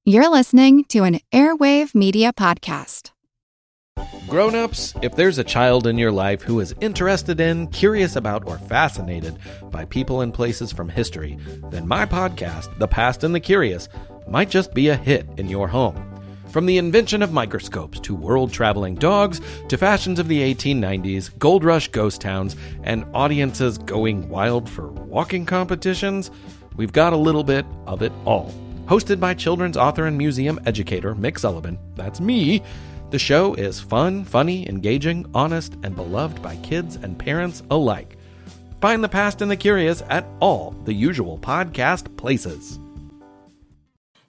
You're listening to an Airwave Media Podcast. Grown-ups, if there's a child in your life who is interested in, curious about, or fascinated by people and places from history, then my podcast, The Past and the Curious, might just be a hit in your home. From the invention of microscopes to world-traveling dogs to fashions of the 1890s, gold rush ghost towns, and audiences going wild for walking competitions, we've got a little bit of it all. Hosted by children's author and museum educator Mick Sullivan, that's me, the show is fun, funny, engaging, honest, and beloved by kids and parents alike. Find The Past and the Curious at all the usual podcast places.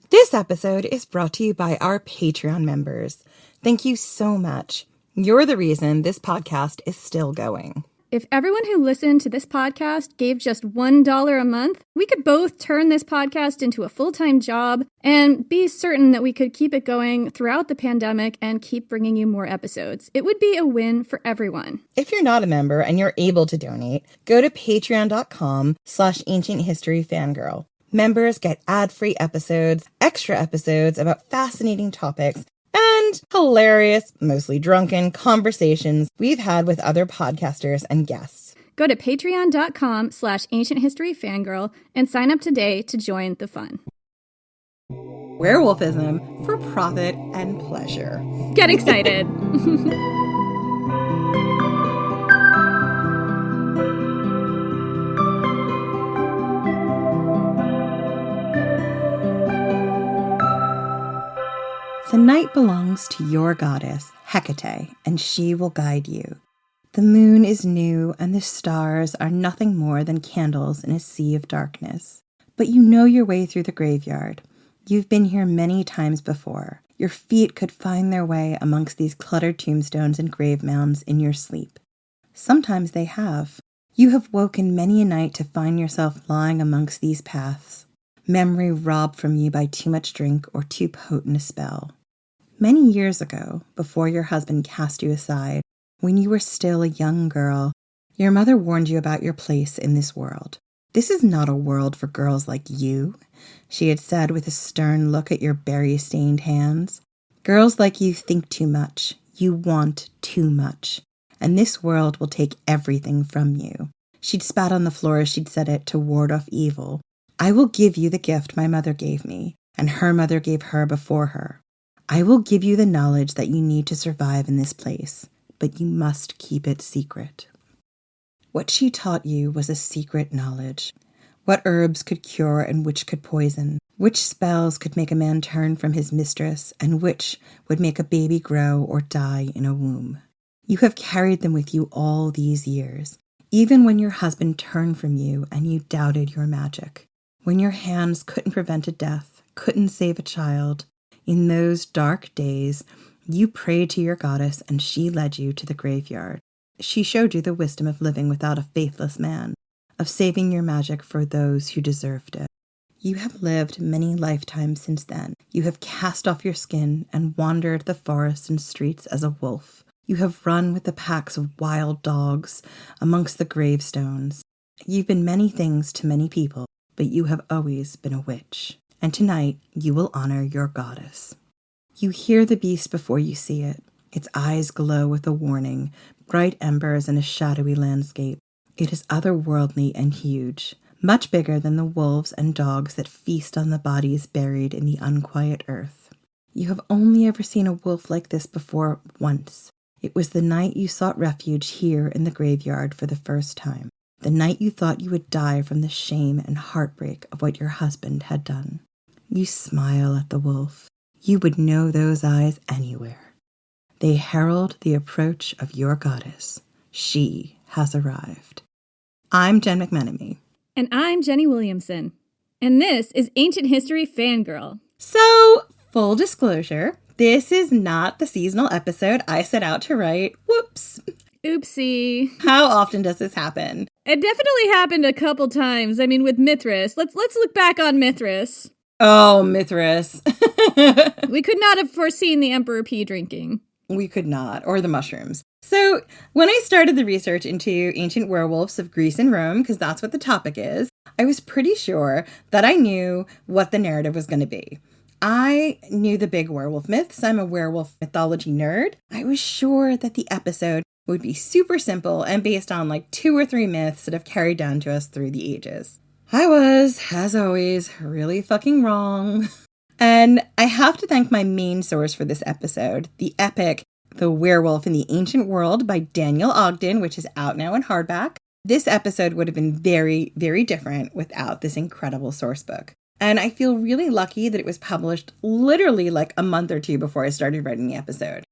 This episode is brought to you by our Patreon members. Thank you so much. You're the reason this podcast is still going. If everyone who listened to this podcast gave just $1 a month, we could both turn this podcast into a full-time job and be certain that we could keep it going throughout the pandemic and keep bringing you more episodes. It would be a win for everyone. If you're not a member and you're able to donate, go to patreon.com/ancienthistoryfangirl. Members get ad-free episodes, extra episodes about fascinating topics, and hilarious, mostly drunken conversations we've had with other podcasters and guests. Go to patreon.com/ancienthistoryfangirl and sign up today to join the fun. Werewolfism for profit and pleasure. Get excited. The night belongs to your goddess, Hecate, and she will guide you. The moon is new, and the stars are nothing more than candles in a sea of darkness. But you know your way through the graveyard. You've been here many times before. Your feet could find their way amongst these cluttered tombstones and grave mounds in your sleep. Sometimes they have. You have woken many a night to find yourself lying amongst these paths, memory robbed from you by too much drink or too potent a spell. Many years ago, before your husband cast you aside, when you were still a young girl, your mother warned you about your place in this world. This is not a world for girls like you, she had said with a stern look at your berry-stained hands. Girls like you think too much, you want too much, and this world will take everything from you. She'd spat on the floor as she'd said it to ward off evil. I will give you the gift my mother gave me, and her mother gave her before her. I will give you the knowledge that you need to survive in this place, but you must keep it secret. What she taught you was a secret knowledge. What herbs could cure and which could poison, which spells could make a man turn from his mistress, and which would make a baby grow or die in a womb. You have carried them with you all these years, even when your husband turned from you and you doubted your magic. When your hands couldn't prevent a death, couldn't save a child, in those dark days, you prayed to your goddess and she led you to the graveyard. She showed you the wisdom of living without a faithless man, of saving your magic for those who deserved it. You have lived many lifetimes since then. You have cast off your skin and wandered the forests and streets as a wolf. You have run with the packs of wild dogs amongst the gravestones. You've been many things to many people, but you have always been a witch. And tonight, you will honor your goddess. You hear the beast before you see it. Its eyes glow with a warning, bright embers in a shadowy landscape. It is otherworldly and huge, much bigger than the wolves and dogs that feast on the bodies buried in the unquiet earth. You have only ever seen a wolf like this before once. It was the night you sought refuge here in the graveyard for the first time. The night you thought you would die from the shame and heartbreak of what your husband had done. You smile at the wolf. You would know those eyes anywhere. They herald the approach of your goddess. She has arrived. I'm Jen McMenemy. And I'm Jenny Williamson. And this is Ancient History Fangirl. So, full disclosure, this is not the seasonal episode I set out to write. Whoops. Oopsie. How often does this happen? It definitely happened a couple times. I mean, with Mithras. Let's look back on Mithras. Oh, Mithras. We could not have foreseen the Emperor P drinking. We could not, or the mushrooms. So when I started the research into ancient werewolves of Greece and Rome, because that's what the topic is, I was pretty sure that I knew what the narrative was going to be. I knew the big werewolf myths. I'm a werewolf mythology nerd. I was sure that the episode would be super simple and based on like 2 or 3 myths that have carried down to us through the ages. I was, as always, really fucking wrong. And I have to thank my main source for this episode, the epic The Werewolf in the Ancient World by Daniel Ogden, which is out now in hardback. This episode would have been very, very different without this incredible source book. And I feel really lucky that it was published literally like a month or 2 before I started writing the episode.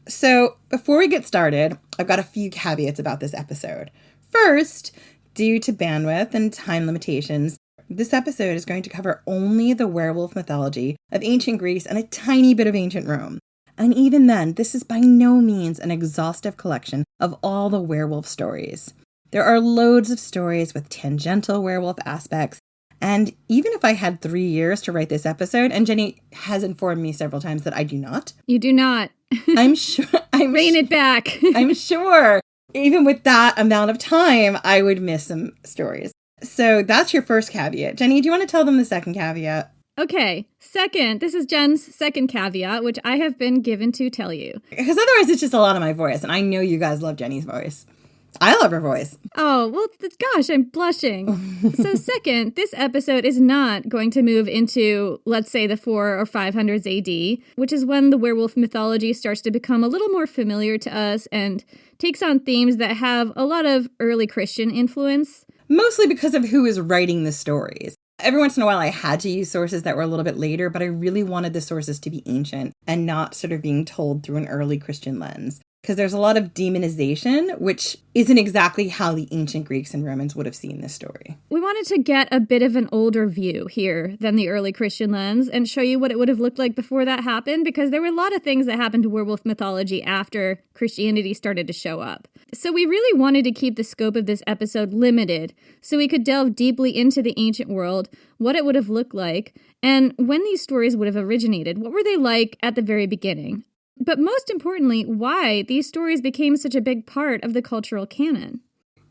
So before we get started, I've got a few caveats about this episode. First, due to bandwidth and time limitations, this episode is going to cover only the werewolf mythology of ancient Greece and a tiny bit of ancient Rome. And even then, this is by no means an exhaustive collection of all the werewolf stories. There are loads of stories with tangential werewolf aspects, and even if I had 3 years to write this episode, and Jenny has informed me several times that I do not. You do not. I'm sure. Rein it back. I'm sure. Even with that amount of time, I would miss some stories. So that's your first caveat. Jenny, do you want to tell them the second caveat? Okay, second, this is Jen's second caveat, which I have been given to tell you. Because otherwise it's just a lot of my voice, and I know you guys love Jenny's voice. I love her voice. Oh, well, gosh, I'm blushing. So second, this episode is not going to move into, let's say, the 400s or 500s AD, which is when the werewolf mythology starts to become a little more familiar to us and takes on themes that have a lot of early Christian influence. Mostly because of who is writing the stories. Every once in a while I had to use sources that were a little bit later, but I really wanted the sources to be ancient and not sort of being told through an early Christian lens. Because there's a lot of demonization, which isn't exactly how the ancient Greeks and Romans would have seen this story. We wanted to get a bit of an older view here than the early Christian lens and show you what it would have looked like before that happened, because there were a lot of things that happened to werewolf mythology after Christianity started to show up. So we really wanted to keep the scope of this episode limited so we could delve deeply into the ancient world, what it would have looked like, and when these stories would have originated. What were they like at the very beginning? But most importantly, why these stories became such a big part of the cultural canon.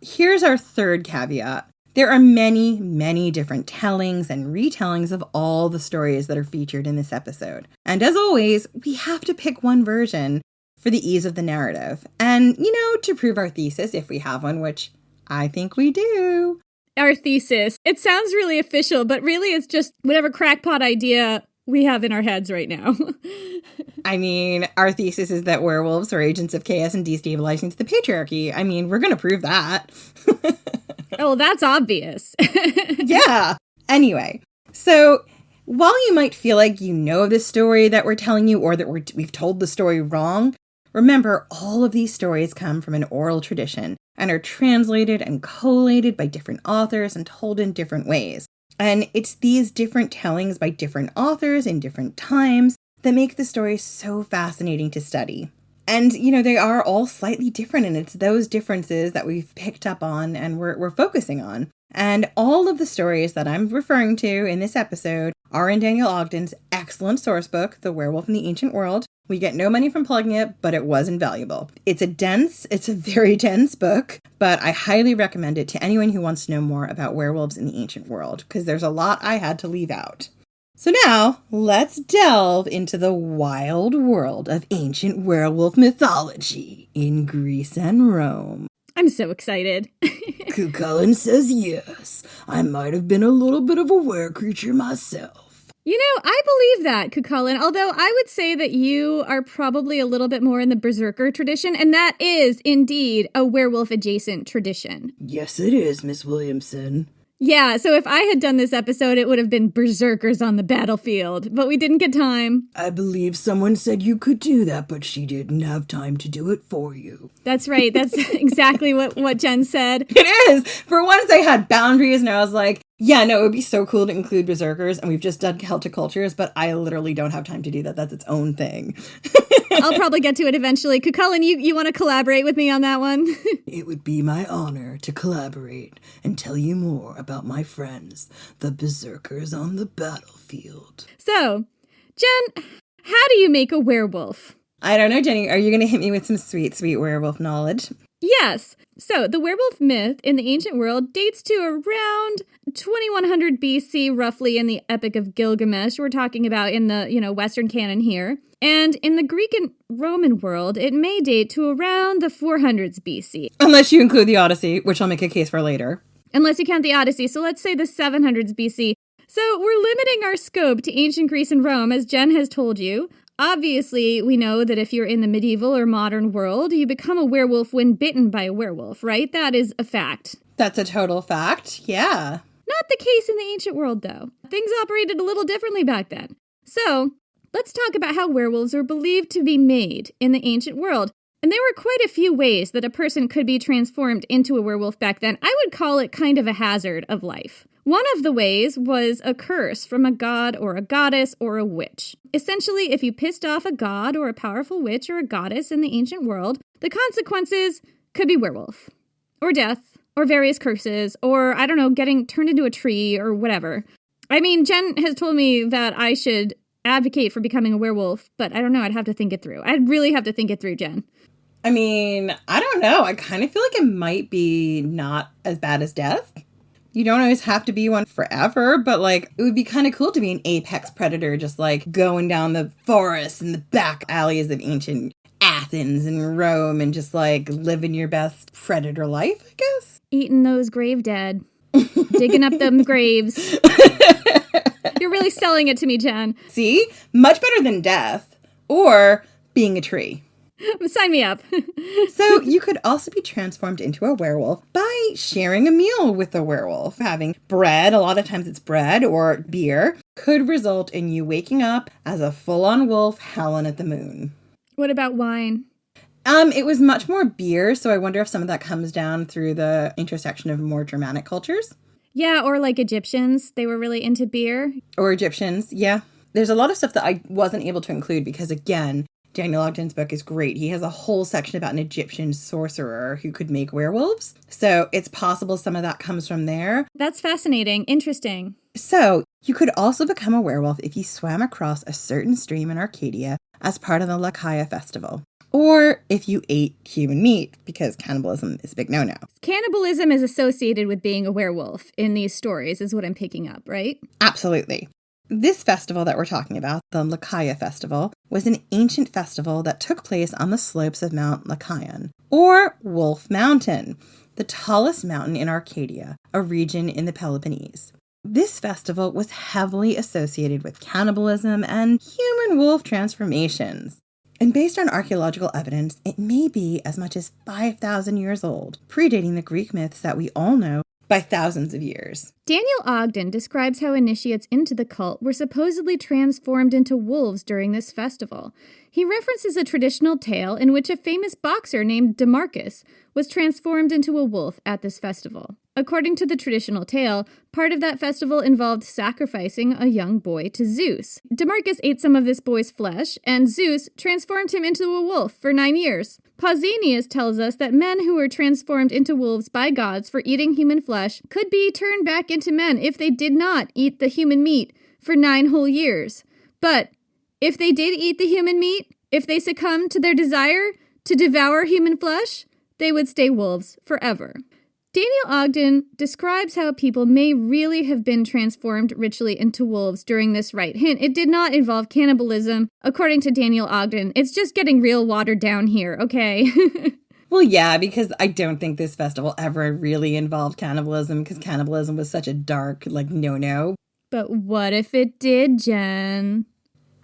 Here's our third caveat. There are many, many different tellings and retellings of all the stories that are featured in this episode. And as always, we have to pick one version for the ease of the narrative. And, to prove our thesis, if we have one, which I think we do. Our thesis. It sounds really official, but really it's just whatever crackpot idea we have in our heads right now. I mean, our thesis is that werewolves are agents of chaos and destabilizing to the patriarchy. I mean, we're going to prove that. Oh, that's obvious. Yeah. Anyway, so while you might feel like you know this story that we're telling you or that we've told the story wrong, remember all of these stories come from an oral tradition and are translated and collated by different authors and told in different ways. And it's these different tellings by different authors in different times that make the story so fascinating to study. And, they are all slightly different, and it's those differences that we've picked up on and we're focusing on. And all of the stories that I'm referring to in this episode are in Daniel Ogden's excellent source book, The Werewolf in the Ancient World. We get no money from plugging it, but it was invaluable. It's a very dense book, but I highly recommend it to anyone who wants to know more about werewolves in the ancient world, because there's a lot I had to leave out. So now, let's delve into the wild world of ancient werewolf mythology in Greece and Rome. I'm so excited. Cucullin says yes. I might have been a little bit of a were-creature myself. I believe that, Cucullin, although I would say that you are probably a little bit more in the berserker tradition, and that is indeed a werewolf-adjacent tradition. Yes, it is, Miss Williamson. Yeah, so if I had done this episode, it would have been berserkers on the battlefield, but we didn't get time. I believe someone said you could do that, but she didn't have time to do it for you. That's right. That's exactly what Jen said. It is. For once I had boundaries and I was like, yeah, no, it would be so cool to include berserkers, and we've just done Celtic cultures, but I literally don't have time to do that. That's its own thing. I'll probably get to it eventually. Cucullin, you want to collaborate with me on that one? It would be my honor to collaborate and tell you more about my friends, the berserkers on the battlefield. So, Jen, how do you make a werewolf? I don't know, Jenny. Are you going to hit me with some sweet, sweet werewolf knowledge? Yes. So the werewolf myth in the ancient world dates to around 2100 BC, roughly in the Epic of Gilgamesh. We're talking about in the, Western canon here. And in the Greek and Roman world, it may date to around the 400s BC. Unless you include the Odyssey, which I'll make a case for later. Unless you count the Odyssey. So let's say the 700s BC. So we're limiting our scope to ancient Greece and Rome, as Jen has told you. Obviously, we know that if you're in the medieval or modern world, you become a werewolf when bitten by a werewolf, right? That is a fact. That's a total fact, yeah. Not the case in the ancient world, though. Things operated a little differently back then. So, let's talk about how werewolves are believed to be made in the ancient world. And there were quite a few ways that a person could be transformed into a werewolf back then. I would call it kind of a hazard of life. One of the ways was a curse from a god or a goddess or a witch. Essentially, if you pissed off a god or a powerful witch or a goddess in the ancient world, the consequences could be werewolf, or death, or various curses, or, I don't know, getting turned into a tree or whatever. I mean, Jen has told me that I should advocate for becoming a werewolf, but I don't know, I'd have to think it through. I'd really have to think it through, Jen. I mean, I don't know. I kind of feel like it might be not as bad as death. You don't always have to be one forever, but, like, it would be kind of cool to be an apex predator, just, like, going down the forests and the back alleys of ancient Athens and Rome and just, like, living your best predator life, I guess. Eating those grave dead. Digging up them graves. You're really selling it to me, Jen. See? Much better than death or being a tree. Sign me up. So you could also be transformed into a werewolf by sharing a meal with a werewolf. Having bread, a lot of times it's bread or beer, could result in you waking up as a full-on wolf howling at the moon. What about wine? It was much more beer, so I wonder if some of that comes down through the intersection of more Germanic cultures. Yeah, or like Egyptians. They were really into beer. Or Egyptians, yeah. There's a lot of stuff that I wasn't able to include because, again, Daniel Ogden's book is great. He has a whole section about an Egyptian sorcerer who could make werewolves. So it's possible some of that comes from there. That's fascinating. Interesting. So you could also become a werewolf if you swam across a certain stream in Arcadia as part of the Lakaya festival. Or if you ate human meat, because cannibalism is a big no-no. Cannibalism is associated with being a werewolf in these stories, is what I'm picking up, right? Absolutely. This festival that we're talking about, the Lakaya festival, was an ancient festival that took place on the slopes of Mount Lakayan, or Wolf Mountain, the tallest mountain in Arcadia, a region in the Peloponnese. This festival was heavily associated with cannibalism and human-wolf transformations. And based on archaeological evidence, it may be as much as 5,000 years old, predating the Greek myths that we all know by thousands of years. Daniel Ogden describes how initiates into the cult were supposedly transformed into wolves during this festival. He references a traditional tale in which a famous boxer named DeMarcus was transformed into a wolf at this festival. According to the traditional tale, part of that festival involved sacrificing a young boy to Zeus. DeMarcus ate some of this boy's flesh, and Zeus transformed him into a wolf for 9 years. Pausanias tells us that men who were transformed into wolves by gods for eating human flesh could be turned back into men if they did not eat the human meat for 9 whole years. But if they did eat the human meat, if they succumbed to their desire to devour human flesh, they would stay wolves forever. Daniel Ogden describes how people may really have been transformed ritually into wolves during this rite. Hint, it did not involve cannibalism, according to Daniel Ogden. It's just getting real watered down here, okay? Well, yeah, because I don't think this festival ever really involved cannibalism, because cannibalism was such a dark, no-no. But what if it did, Jen?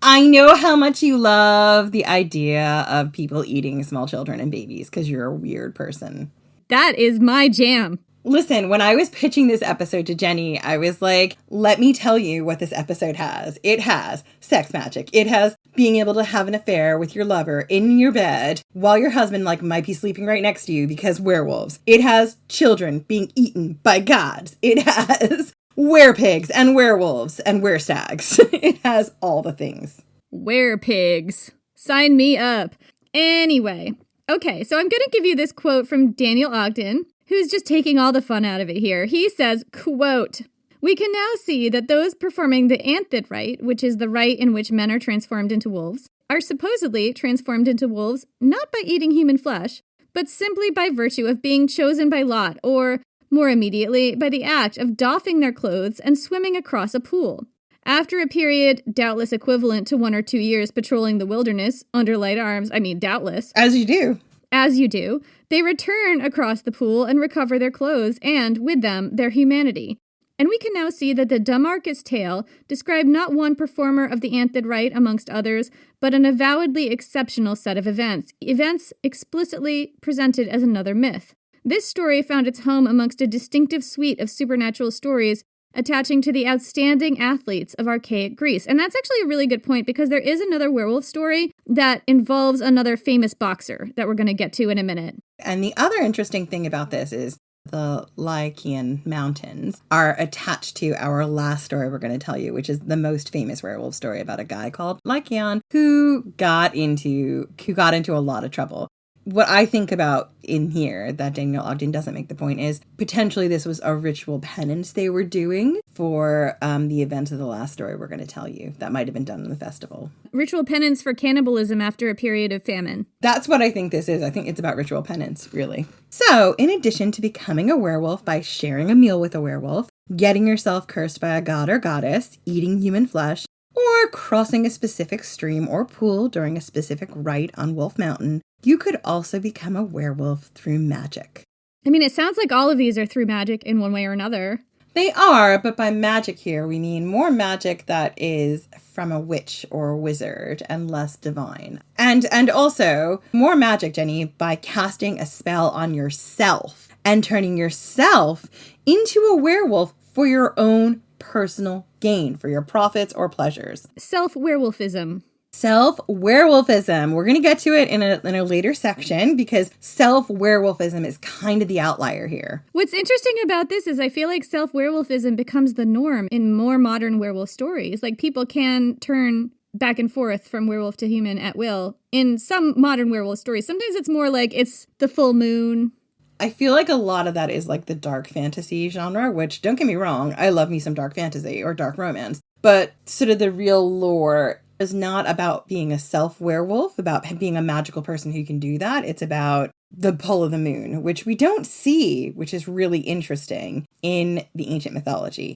I know how much you love the idea of people eating small children and babies, because you're a weird person. That is my jam. Listen, when I was pitching this episode to Jenny, I was like, let me tell you what this episode has. It has sex magic. It has being able to have an affair with your lover in your bed while your husband might be sleeping right next to you because werewolves. It has children being eaten by gods. It has werepigs and werewolves and werestags. It has all the things. Werepigs. Sign me up. Anyway. Okay, so I'm going to give you this quote from Daniel Ogden, who's just taking all the fun out of it here. He says, quote, "We can now see that those performing the Anthid rite, which is the rite in which men are transformed into wolves, are supposedly transformed into wolves not by eating human flesh, but simply by virtue of being chosen by lot, or, more immediately, by the act of doffing their clothes and swimming across a pool. After a period, doubtless equivalent to 1 or 2 years patrolling the wilderness, under light arms, doubtless. As you do. As you do, they return across the pool and recover their clothes and, with them, their humanity. And we can now see that the Damarcus tale described not one performer of the anthed rite amongst others, but an avowedly exceptional set of events explicitly presented as another myth. This story found its home amongst a distinctive suite of supernatural stories attaching to the outstanding athletes of archaic Greece. And that's actually a really good point, because there is another werewolf story that involves another famous boxer that we're going to get to in a minute. And the other interesting thing about this is the Lycaean Mountains are attached to our last story we're going to tell you, which is the most famous werewolf story about a guy called Lycaon who got into a lot of trouble. What I think about in here that Daniel Ogden doesn't make the point is potentially this was a ritual penance they were doing for the events of the last story we're going to tell you. That might have been done in the festival. Ritual penance for cannibalism after a period of famine. That's what I think this is. I think it's about ritual penance, really. So, in addition to becoming a werewolf by sharing a meal with a werewolf, getting yourself cursed by a god or goddess, eating human flesh, or crossing a specific stream or pool during a specific rite on Wolf Mountain, you could also become a werewolf through magic. It sounds like all of these are through magic in one way or another. They are, but by magic here, we mean more magic that is from a witch or a wizard and less divine. And also more magic, Jenny, by casting a spell on yourself and turning yourself into a werewolf for your own personal gain, for your profits or pleasures. Self-werewolfism. Self-werewolfism. We're going to get to it in a later section because self-werewolfism is kind of the outlier here. What's interesting about this is I feel like self-werewolfism becomes the norm in more modern werewolf stories. Like, people can turn back and forth from werewolf to human at will in some modern werewolf stories. Sometimes it's more like it's the full moon. I feel like a lot of that is like the dark fantasy genre, which, don't get me wrong, I love me some dark fantasy or dark romance. But sort of the real lore is not about being a self-werewolf, about being a magical person who can do that. It's about the pull of the moon, which we don't see, which is really interesting in the ancient mythology.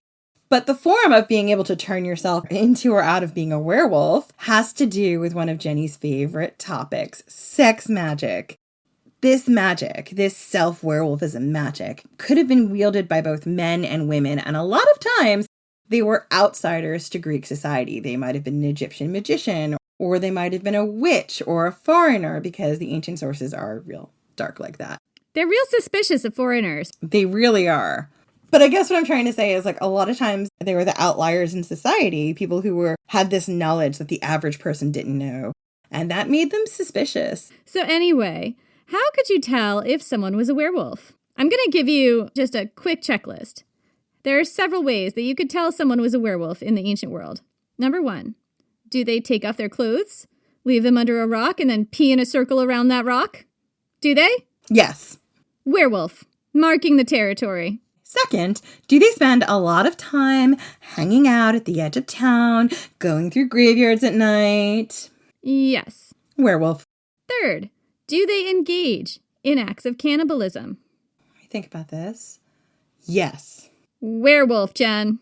But the form of being able to turn yourself into or out of being a werewolf has to do with one of Jenny's favorite topics, sex magic. This magic, this self-werewolfism magic, could have been wielded by both men and women, and a lot of times they were outsiders to Greek society. They might have been an Egyptian magician, or they might have been a witch or a foreigner, because the ancient sources are real dark like that. They're real suspicious of foreigners. They really are. But I guess what I'm trying to say is, like, a lot of times they were the outliers in society, people who had this knowledge that the average person didn't know, and that made them suspicious. So anyway, how could you tell if someone was a werewolf? I'm going to give you just a quick checklist. There are several ways that you could tell someone was a werewolf in the ancient world. Number 1, do they take off their clothes, leave them under a rock, and then pee in a circle around that rock? Do they? Yes. Werewolf, marking the territory. Second, do they spend a lot of time hanging out at the edge of town, going through graveyards at night? Yes. Werewolf. Third, do they engage in acts of cannibalism? Think about this. Yes. Werewolf, Jen.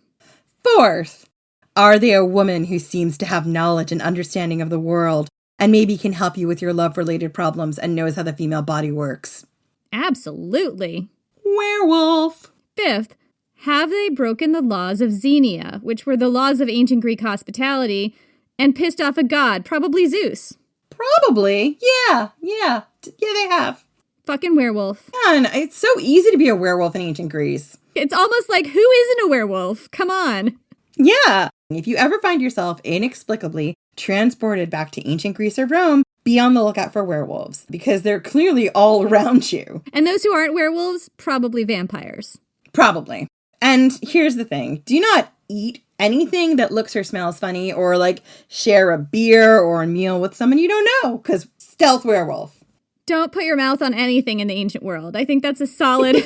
Fourth, are they a woman who seems to have knowledge and understanding of the world and maybe can help you with your love-related problems and knows how the female body works? Absolutely. Werewolf. Fifth, have they broken the laws of Xenia, which were the laws of ancient Greek hospitality, and pissed off a god, probably Zeus? Probably. Yeah, they have. Fucking werewolf. Man, it's so easy to be a werewolf in ancient Greece. It's almost like, who isn't a werewolf? Come on. Yeah. If you ever find yourself inexplicably transported back to ancient Greece or Rome, be on the lookout for werewolves, because they're clearly all around you. And those who aren't werewolves, probably vampires. Probably. And here's the thing. Do not eat anything that looks or smells funny, or like share a beer or a meal with someone you don't know, because stealth werewolf. Don't put your mouth on anything in the ancient world. I think that's a solid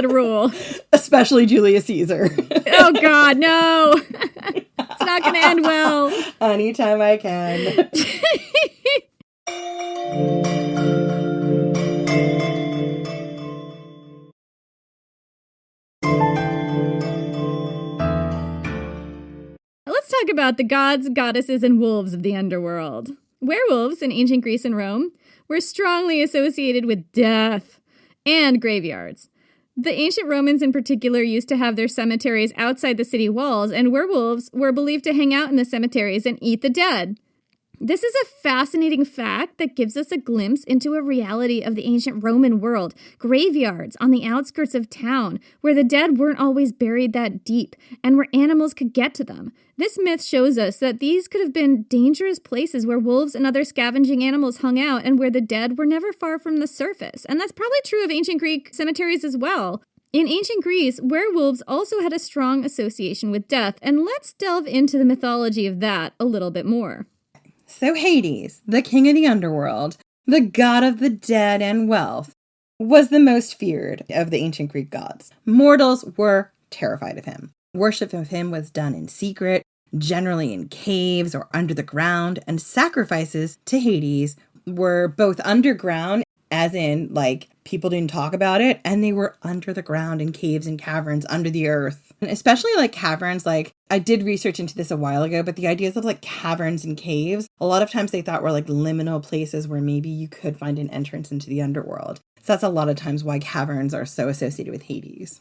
rule. Especially Julius Caesar. Oh, God, no. It's not going to end well. Anytime I can. talk about the gods, goddesses, and wolves of the underworld. Werewolves in ancient Greece and Rome were strongly associated with death and graveyards. The ancient Romans in particular used to have their cemeteries outside the city walls, and werewolves were believed to hang out in the cemeteries and eat the dead. This is a fascinating fact that gives us a glimpse into a reality of the ancient Roman world, graveyards on the outskirts of town, where the dead weren't always buried that deep, and where animals could get to them. This myth shows us that these could have been dangerous places where wolves and other scavenging animals hung out, and where the dead were never far from the surface. And that's probably true of ancient Greek cemeteries as well. In ancient Greece, werewolves also had a strong association with death, and let's delve into the mythology of that a little bit more. So Hades, the king of the underworld, the god of the dead and wealth, was the most feared of the ancient Greek gods. Mortals were terrified of him. Worship of him was done in secret, generally in caves or under the ground, and sacrifices to Hades were both underground, as in, like, people didn't talk about it, and they were under the ground in caves and caverns under the earth. And especially, like, caverns, like, I did research into this a while ago, but the ideas of, like, caverns and caves, a lot of times they thought were, like, liminal places where maybe you could find an entrance into the underworld. So that's a lot of times why caverns are so associated with Hades.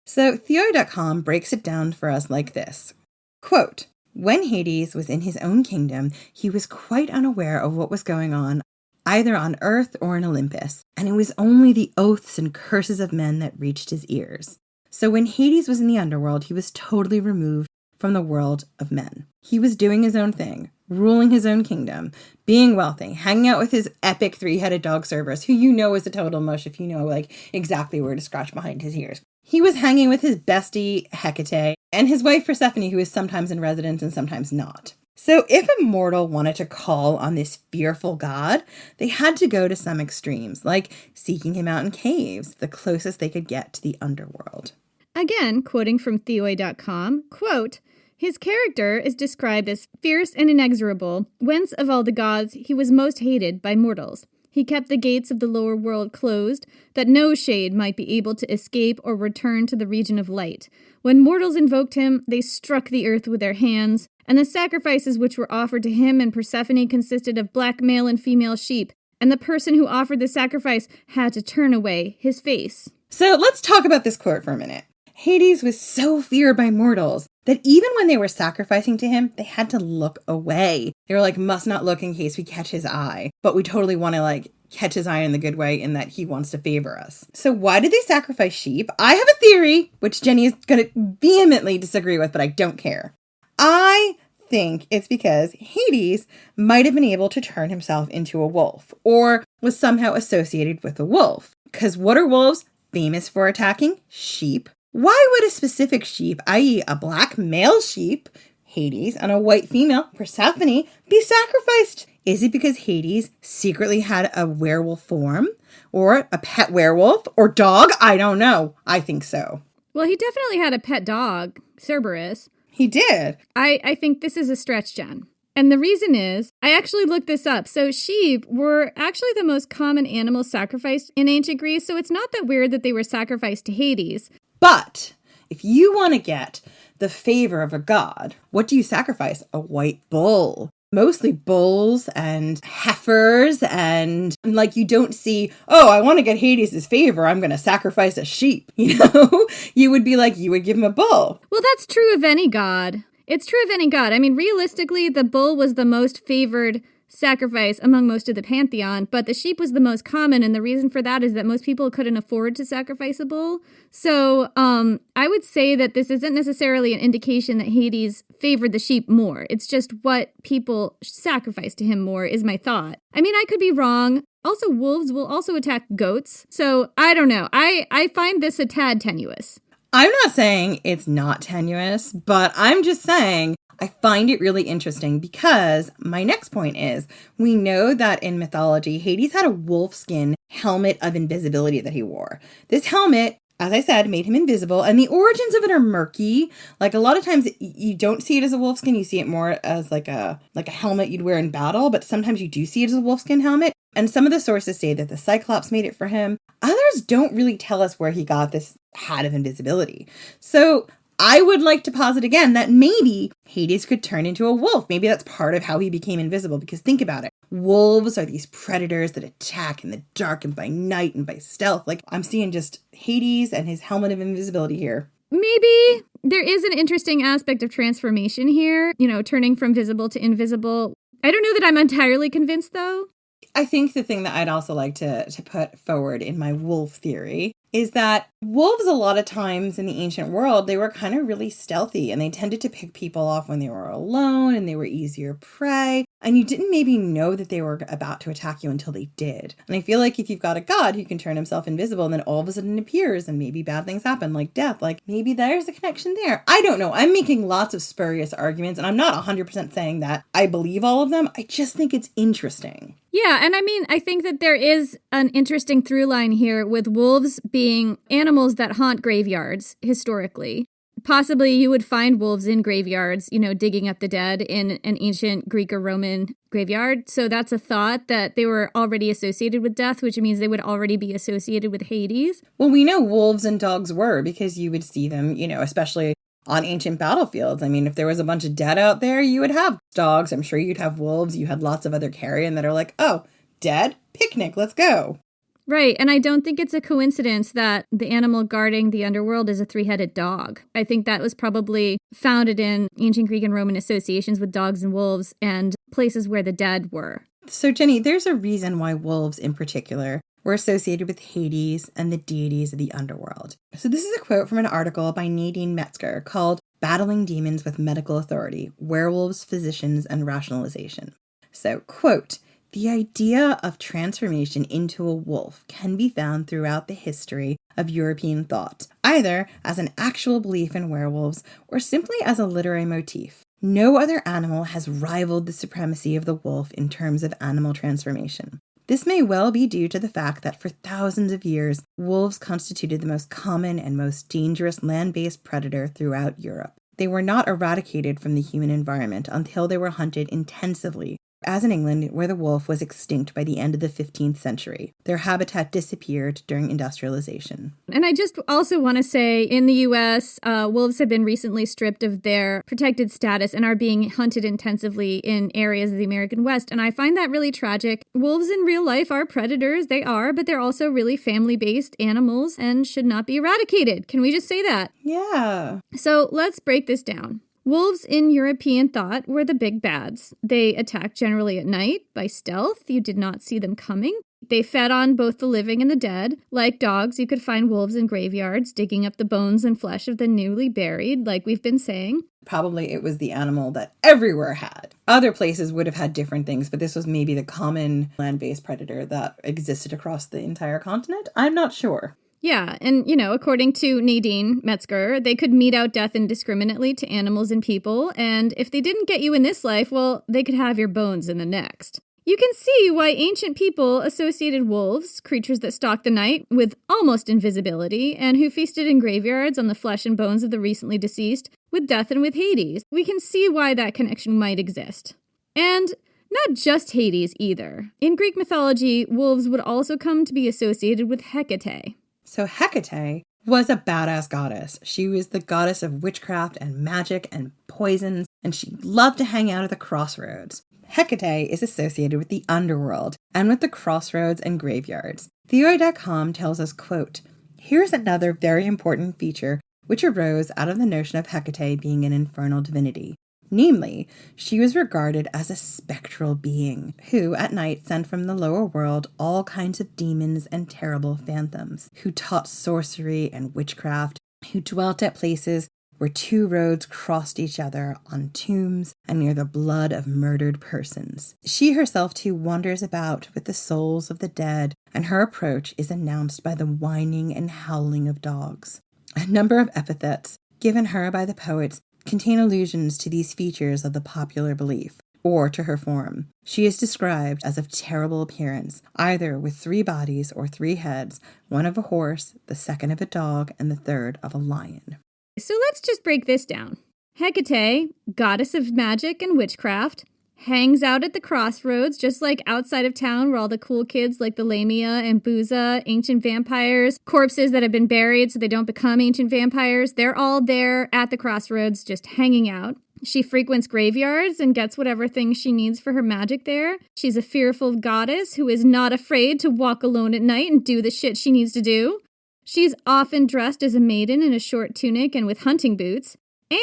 So Theoi.com breaks it down for us like this. Quote, "When Hades was in his own kingdom, he was quite unaware of what was going on either on earth or in Olympus, and it was only the oaths and curses of men that reached his ears. So when Hades was in the underworld, he was totally removed from the world of men. He was doing his own thing, ruling his own kingdom, being wealthy, hanging out with his epic three-headed dog Cerberus, who you know is a total mush if you know, like, exactly where to scratch behind his ears. He was hanging with his bestie Hecate and his wife Persephone, who is sometimes in residence and sometimes not. So if a mortal wanted to call on this fearful god, they had to go to some extremes, like seeking him out in caves, the closest they could get to the underworld." Again, quoting from Theoi.com, quote, "His character is described as fierce and inexorable, whence of all the gods he was most hated by mortals. He kept the gates of the lower world closed, that no shade might be able to escape or return to the region of light. When mortals invoked him, they struck the earth with their hands, and the sacrifices which were offered to him and Persephone consisted of black male and female sheep, and the person who offered the sacrifice had to turn away his face." So let's talk about this quote for a minute. Hades was so feared by mortals that even when they were sacrificing to him, they had to look away. They were like, must not look in case we catch his eye. But we totally want to, like, catch his eye in the good way in that he wants to favor us. So why did they sacrifice sheep? I have a theory, which Jenny is going to vehemently disagree with, but I don't care. I think it's because Hades might have been able to turn himself into a wolf, or was somehow associated with a wolf. Because what are wolves famous for attacking? Sheep. Why would a specific sheep, i.e. a black male sheep, Hades, and a white female, Persephone, be sacrificed? Is it because Hades secretly had a werewolf form? Or a pet werewolf? Or dog? I don't know. I think so. Well, he definitely had a pet dog, Cerberus. He did. I think this is a stretch, Jen. And the reason is, I actually looked this up. So sheep were actually the most common animal sacrificed in ancient Greece. So it's not that weird that they were sacrificed to Hades. But if you want to get the favor of a god, what do you sacrifice? A white bull. Mostly bulls and heifers, and like you don't see, oh, I want to get Hades' favor, I'm going to sacrifice a sheep. You know, you would be like, you would give him a bull. Well, that's true of any god. It's true of any god. I mean, realistically, the bull was the most favored sacrifice among most of the pantheon, but the sheep was the most common, and the reason for that is that most people couldn't afford to sacrifice a bull. So I would say that this isn't necessarily an indication that Hades favored the sheep more. It's just what people sacrifice to him more is my thought. I mean, I could be wrong. Also, wolves will also attack goats. So I don't know. I find this a tad tenuous. I'm not saying it's not tenuous, but I'm just saying I find it really interesting because my next point is we know that in mythology, Hades had a wolfskin helmet of invisibility that he wore. This helmet, as I said, made him invisible, and the origins of it are murky. Like a lot of times you don't see it as a wolfskin, you see it more as like a helmet you'd wear in battle, but sometimes you do see it as a wolfskin helmet. And some of the sources say that the Cyclops made it for him. Others don't really tell us where he got this hat of invisibility. So I would like to posit again that maybe Hades could turn into a wolf. Maybe that's part of how he became invisible, because think about it. Wolves are these predators that attack in the dark and by night and by stealth. Like, I'm seeing just Hades and his helmet of invisibility here. Maybe there is an interesting aspect of transformation here, turning from visible to invisible. I don't know that I'm entirely convinced, though. I think the thing that I'd also like to put forward in my wolf theory is that wolves, a lot of times in the ancient world, they were kind of really stealthy, and they tended to pick people off when they were alone, and they were easier prey. And you didn't maybe know that they were about to attack you until they did. And I feel like if you've got a god who can turn himself invisible and then all of a sudden appears and maybe bad things happen, like death, like maybe there's a connection there. I don't know. I'm making lots of spurious arguments, and I'm not 100% saying that I believe all of them. I just think it's interesting. Yeah, and I think that there is an interesting through line here with wolves being animals that haunt graveyards historically. Possibly you would find wolves in graveyards, digging up the dead in an ancient Greek or Roman graveyard. So that's a thought that they were already associated with death, which means they would already be associated with Hades. Well, we know wolves and dogs were, because you would see them, especially on ancient battlefields. I mean, if there was a bunch of dead out there, you would have dogs. I'm sure you'd have wolves. You had lots of other carrion that are like, oh, dead? Picnic, let's go. Right, and I don't think it's a coincidence that the animal guarding the underworld is a three-headed dog. I think that was probably founded in ancient Greek and Roman associations with dogs and wolves and places where the dead were. So, Jenny, there's a reason why wolves in particular were associated with Hades and the deities of the underworld. So this is a quote from an article by Nadine Metzger called Battling Demons with Medical Authority, Werewolves, Physicians, and Rationalization. So, quote, the idea of transformation into a wolf can be found throughout the history of European thought, either as an actual belief in werewolves or simply as a literary motif. No other animal has rivaled the supremacy of the wolf in terms of animal transformation. This may well be due to the fact that for thousands of years, wolves constituted the most common and most dangerous land-based predator throughout Europe. They were not eradicated from the human environment until they were hunted intensively, as in England, where the wolf was extinct by the end of the 15th century. Their habitat disappeared during industrialization. And I just also want to say, in the U.S., wolves have been recently stripped of their protected status and are being hunted intensively in areas of the American West. And I find that really tragic. Wolves in real life are predators, they are, but they're also really family-based animals and should not be eradicated. Can we just say that? Yeah. So let's break this down. Wolves in European thought were the big bads. They attacked generally at night by stealth. You did not see them coming. They fed on both the living and the dead. Like dogs, you could find wolves in graveyards digging up the bones and flesh of the newly buried, like we've been saying. Probably it was the animal that everywhere had. Other places would have had different things, but this was maybe the common land-based predator that existed across the entire continent. I'm not sure. Yeah, and, according to Nadine Metzger, they could mete out death indiscriminately to animals and people, and if they didn't get you in this life, well, they could have your bones in the next. You can see why ancient people associated wolves, creatures that stalk the night, with almost invisibility, and who feasted in graveyards on the flesh and bones of the recently deceased, with death and with Hades. We can see why that connection might exist. And not just Hades either. In Greek mythology, wolves would also come to be associated with Hecate. So Hecate was a badass goddess. She was the goddess of witchcraft and magic and poisons, and she loved to hang out at the crossroads. Hecate is associated with the underworld and with the crossroads and graveyards. Theory.com tells us, quote, here's another very important feature which arose out of the notion of Hecate being an infernal divinity. Namely, she was regarded as a spectral being who at night sent from the lower world all kinds of demons and terrible phantoms, who taught sorcery and witchcraft, who dwelt at places where two roads crossed each other on tombs and near the blood of murdered persons. She herself too wanders about with the souls of the dead, and her approach is announced by the whining and howling of dogs. A number of epithets given her by the poets contain allusions to these features of the popular belief, or to her form. She is described as of terrible appearance, either with 3 bodies or 3 heads, one of a horse, the second of a dog, and the third of a lion. So let's just break this down. Hecate, goddess of magic and witchcraft. hangs out at the crossroads, just like outside of town where all the cool kids like the Lamia and Booza, ancient vampires, corpses that have been buried so they don't become ancient vampires, they're all there at the crossroads just hanging out. She frequents graveyards and gets whatever things she needs for her magic there. She's a fearful goddess who is not afraid to walk alone at night and do the shit she needs to do. She's often dressed as a maiden in a short tunic and with hunting boots.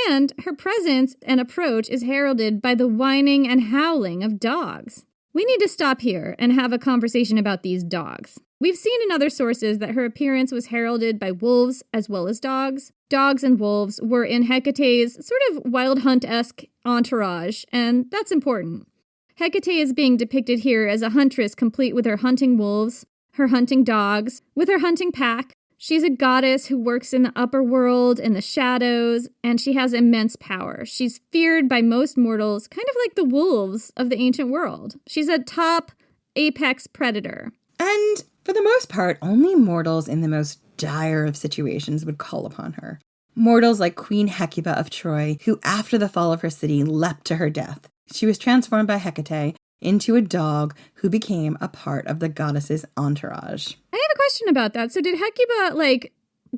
And her presence and approach is heralded by the whining and howling of dogs. We need to stop here and have a conversation about these dogs. We've seen in other sources that her appearance was heralded by wolves as well as dogs. Dogs and wolves were in Hecate's sort of Wild Hunt-esque entourage, and that's important. Hecate is being depicted here as a huntress complete with her hunting wolves, her hunting dogs, with her hunting pack. She's a goddess who works in the upper world, in the shadows, and she has immense power. She's feared by most mortals, kind of like the wolves of the ancient world. She's a top apex predator. And for the most part, only mortals in the most dire of situations would call upon her. Mortals like Queen Hecuba of Troy, who after the fall of her city leapt to her death. She was transformed by Hecate into a dog who became a part of the goddess's entourage. I have a question about that. So did Hecuba,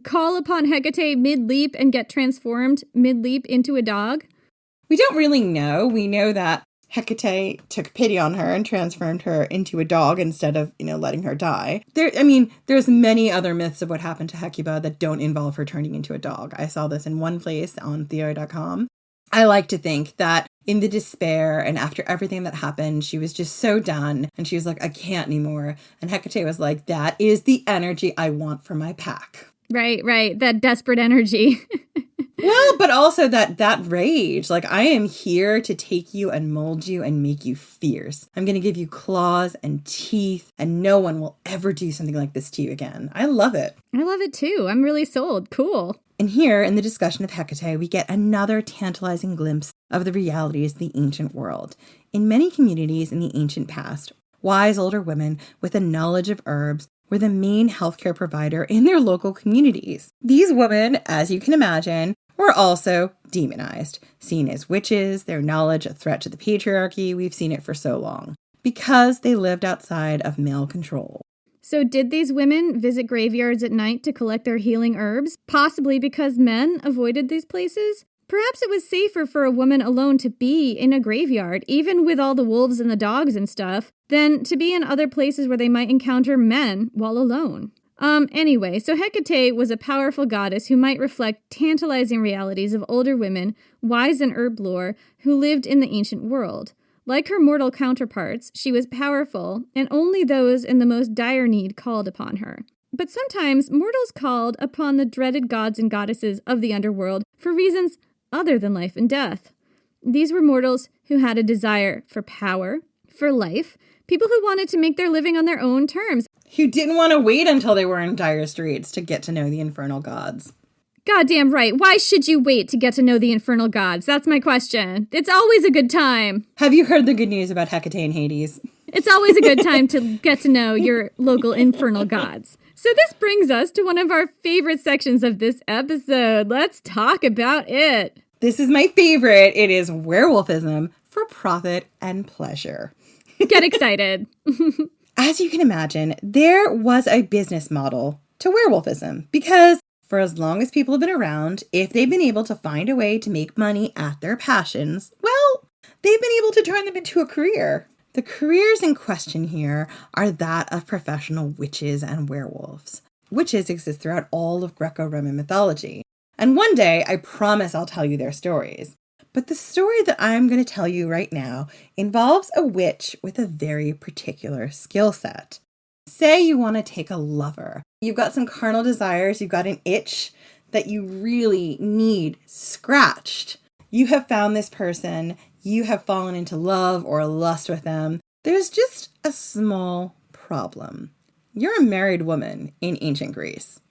call upon Hecate mid-leap and get transformed mid-leap into a dog? We don't really know. We know that Hecate took pity on her and transformed her into a dog instead of, letting her die. There's many other myths of what happened to Hecuba that don't involve her turning into a dog. I saw this in one place on theory.com. I like to think that in the despair and after everything that happened, she was just so done. And she was like, I can't anymore. And Hecate was like, that is the energy I want for my pack. Right. That desperate energy. Well, but also that rage. I am here to take you and mold you and make you fierce. I'm going to give you claws and teeth, and no one will ever do something like this to you again. I love it. I love it too. I'm really sold. Cool. And here, in the discussion of Hecate, we get another tantalizing glimpse of the realities of the ancient world. In many communities in the ancient past, wise older women with a knowledge of herbs were the main healthcare provider in their local communities. These women, as you can imagine, were also demonized, seen as witches, their knowledge a threat to the patriarchy. We've seen it for so long, because they lived outside of male control. So did these women visit graveyards at night to collect their healing herbs, possibly because men avoided these places? Perhaps it was safer for a woman alone to be in a graveyard, even with all the wolves and the dogs and stuff, than to be in other places where they might encounter men while alone. Anyway, so Hecate was a powerful goddess who might reflect tantalizing realities of older women, wise in herb lore, who lived in the ancient world. Like her mortal counterparts, she was powerful, and only those in the most dire need called upon her. But sometimes mortals called upon the dreaded gods and goddesses of the underworld for reasons other than life and death. These were mortals who had a desire for power, for life, people who wanted to make their living on their own terms. Who didn't want to wait until they were in dire straits to get to know the infernal gods. Goddamn right. Why should you wait to get to know the infernal gods? That's my question. It's always a good time. Have you heard the good news about Hecate and Hades? It's always a good time to get to know your local infernal gods. So this brings us to one of our favorite sections of this episode. Let's talk about it. This is my favorite. It is werewolfism for profit and pleasure. Get excited. As you can imagine, there was a business model to werewolfism because for as long as people have been around, if they've been able to find a way to make money at their passions, well, they've been able to turn them into a career. The careers in question here are that of professional witches and werewolves. Witches exist throughout all of Greco-Roman mythology. And one day, I promise I'll tell you their stories. But the story that I'm going to tell you right now involves a witch with a very particular skill set. Say you want to take a lover. You've got some carnal desires. You've got an itch that you really need scratched. You have found this person. You have fallen into love or lust with them. There's just a small problem. You're a married woman in ancient Greece.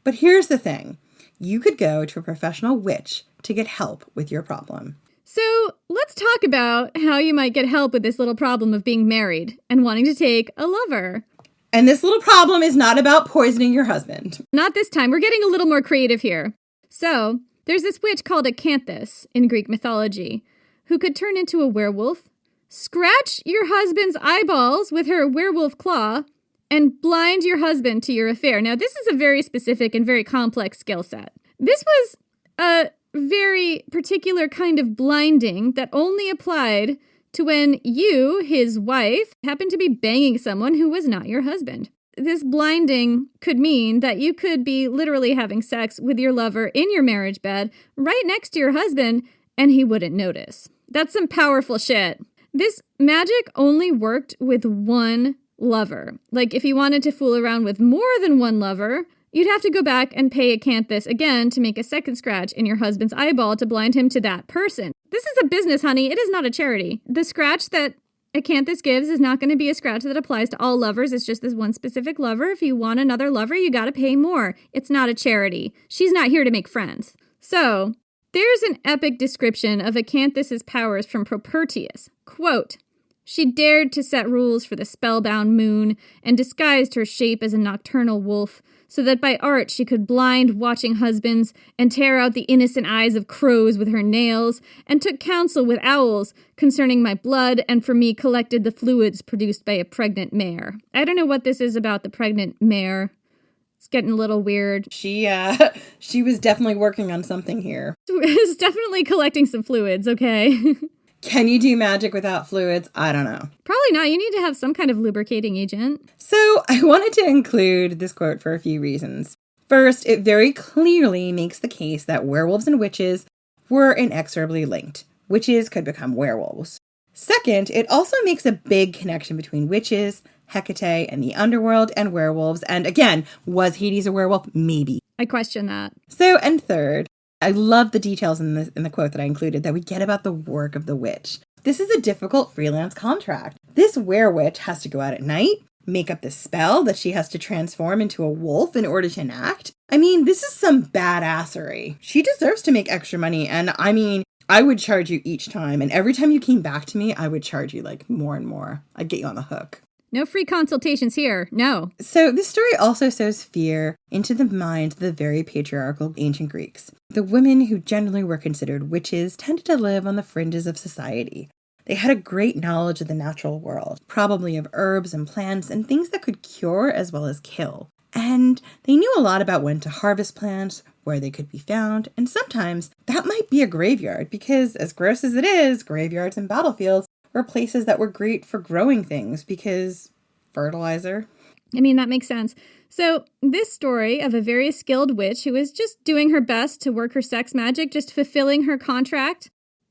But here's the thing. You could go to a professional witch to get help with your problem. So let's talk about how you might get help with this little problem of being married and wanting to take a lover. And this little problem is not about poisoning your husband. Not this time. We're getting a little more creative here. So there's this witch called Acanthus in Greek mythology who could turn into a werewolf, scratch your husband's eyeballs with her werewolf claw, and blind your husband to your affair. Now, this is a very specific and very complex skill set. This was a very particular kind of blinding that only applied to when you, his wife, happened to be banging someone who was not your husband. This blinding could mean that you could be literally having sex with your lover in your marriage bed right next to your husband, and he wouldn't notice. That's some powerful shit. This magic only worked with one lover. Like, if you wanted to fool around with more than one lover, you'd have to go back and pay Acanthus again to make a second scratch in your husband's eyeball to blind him to that person. This is a business, honey. It is not a charity. The scratch that Acanthus gives is not going to be a scratch that applies to all lovers. It's just this one specific lover. If you want another lover, you got to pay more. It's not a charity. She's not here to make friends. So, there's an epic description of Acanthus's powers from Propertius. Quote, "She dared to set rules for the spellbound moon and disguised her shape as a nocturnal wolf, so that by art she could blind watching husbands and tear out the innocent eyes of crows with her nails, and took counsel with owls concerning my blood, and for me collected the fluids produced by a pregnant mare." I don't know what this is about the pregnant mare. It's getting a little weird. She was definitely working on something here. It's definitely collecting some fluids, okay? Can you do magic without fluids? I don't know. Probably not. You need to have some kind of lubricating agent. So I wanted to include this quote for a few reasons. First, it very clearly makes the case that werewolves and witches were inexorably linked. Witches could become werewolves. Second, it also makes a big connection between witches, Hecate, and the underworld, and werewolves. And again, was Hades a werewolf? Maybe. I question that. So, and third, I love the details in the quote that I included that we get about the work of the witch. This is a difficult freelance contract. This werewitch has to go out at night, make up this spell that she has to transform into a wolf in order to enact. I mean, this is some badassery. She deserves to make extra money, and I mean, I would charge you each time, and every time you came back to me, I would charge you like more and more. I'd get you on the hook. No free consultations here. No. So this story also sows fear into the minds of the very patriarchal ancient Greeks. The women who generally were considered witches tended to live on the fringes of society. They had a great knowledge of the natural world, probably of herbs and plants and things that could cure as well as kill. And they knew a lot about when to harvest plants, where they could be found, and sometimes that might be a graveyard because, as gross as it is, graveyards and battlefields were places that were great for growing things because fertilizer. I mean, that makes sense. So this story of a very skilled witch who is just doing her best to work her sex magic, just fulfilling her contract,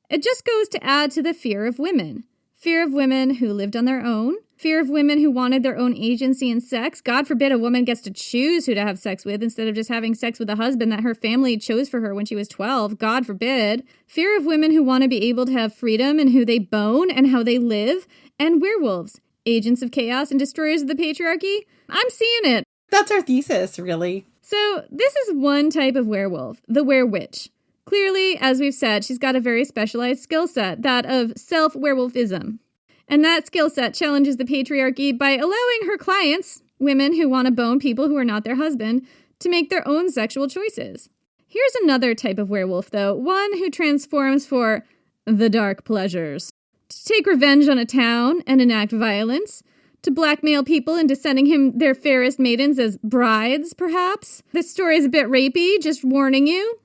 it just goes to add to the fear of women. Fear of women who lived on their own. Fear of women who wanted their own agency in sex. God forbid a woman gets to choose who to have sex with instead of just having sex with a husband that her family chose for her when she was 12. God forbid. Fear of women who want to be able to have freedom in who they bone and how they live. And werewolves, agents of chaos and destroyers of the patriarchy. I'm seeing it. That's our thesis, really. So this is one type of werewolf, the werewitch. Clearly, as we've said, she's got a very specialized skill set, that of self-werewolfism. And that skill set challenges the patriarchy by allowing her clients, women who want to bone people who are not their husband, to make their own sexual choices. Here's another type of werewolf, though, one who transforms for the dark pleasures. To take revenge on a town and enact violence, to blackmail people into sending him their fairest maidens as brides, perhaps. This story is a bit rapey, just warning you.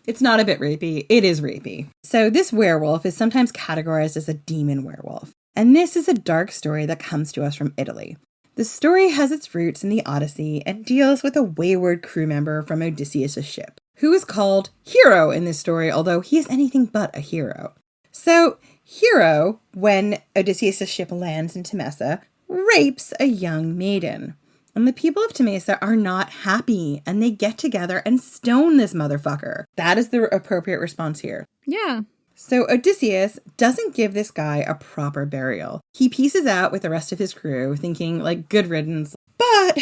It's not a bit rapey, it is rapey. So this werewolf is sometimes categorized as a demon werewolf. And this is a dark story that comes to us from Italy. The story has its roots in the Odyssey and deals with a wayward crew member from Odysseus' ship, who is called Hero in this story, although he is anything but a hero. So Hero, when Odysseus' ship lands in Temesa, rapes a young maiden. And the people of Temesa are not happy, and they get together and stone this motherfucker. That is the appropriate response here. Yeah. So Odysseus doesn't give this guy a proper burial. He pieces out with the rest of his crew, thinking, like, good riddance. But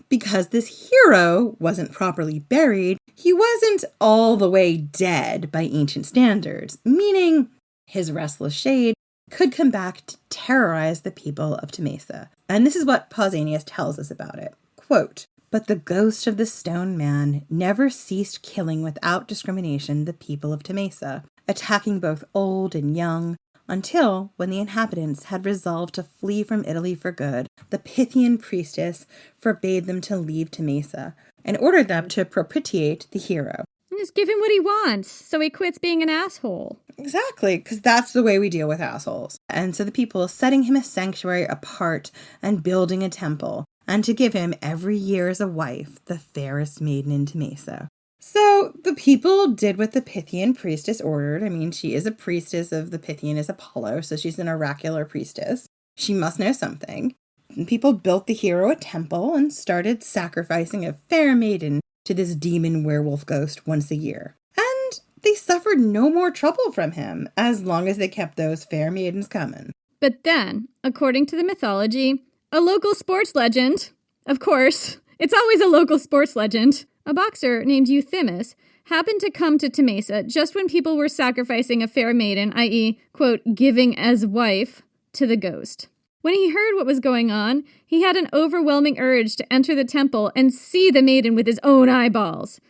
because this hero wasn't properly buried, he wasn't all the way dead by ancient standards, meaning his restless shade could come back to terrorize the people of Temesa. And this is what Pausanias tells us about it. Quote, "But the ghost of the stone man never ceased killing without discrimination the people of Temesa, attacking both old and young, until, when the inhabitants had resolved to flee from Italy for good, the Pythian priestess forbade them to leave Temesa and ordered them to propitiate the hero. Just give him what he wants, so he quits being an asshole. Exactly, because that's the way we deal with assholes. And so the people setting him a sanctuary apart and building a temple, and to give him every year as a wife, the fairest maiden in Temesa. So the people did what the Pythian priestess ordered. I mean, she is a priestess of the Pythian is Apollo, so she's an oracular priestess. She must know something. And people built the hero a temple and started sacrificing a fair maiden to this demon werewolf ghost once a year. And they suffered no more trouble from him as long as they kept those fair maidens coming. But then, according to the mythology, a local sports legend, of course, it's always a local sports legend, a boxer named Euthymus happened to come to Temesa just when people were sacrificing a fair maiden, i.e., quote, giving as wife, to the ghost. When he heard what was going on, he had an overwhelming urge to enter the temple and see the maiden with his own eyeballs.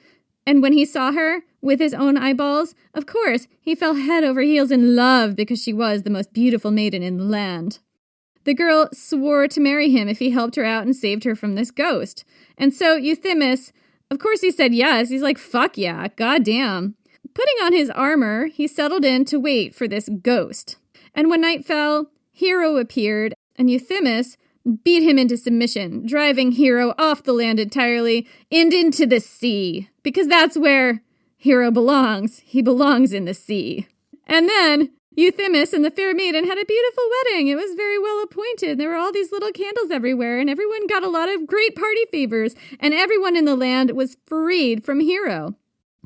And when he saw her with his own eyeballs, of course, he fell head over heels in love because she was the most beautiful maiden in the land. The girl swore to marry him if he helped her out and saved her from this ghost. And so Euthymus, of course he said yes. He's like, fuck yeah, goddamn. Putting on his armor, he settled in to wait for this ghost. And when night fell, Hero appeared, and Euthymus beat him into submission, driving Hero off the land entirely and into the sea. Because that's where Hero belongs. He belongs in the sea. And then Euthymus and the fair maiden had a beautiful wedding. It was very well appointed. There were all these little candles everywhere, and everyone got a lot of great party favors, and everyone in the land was freed from Hero.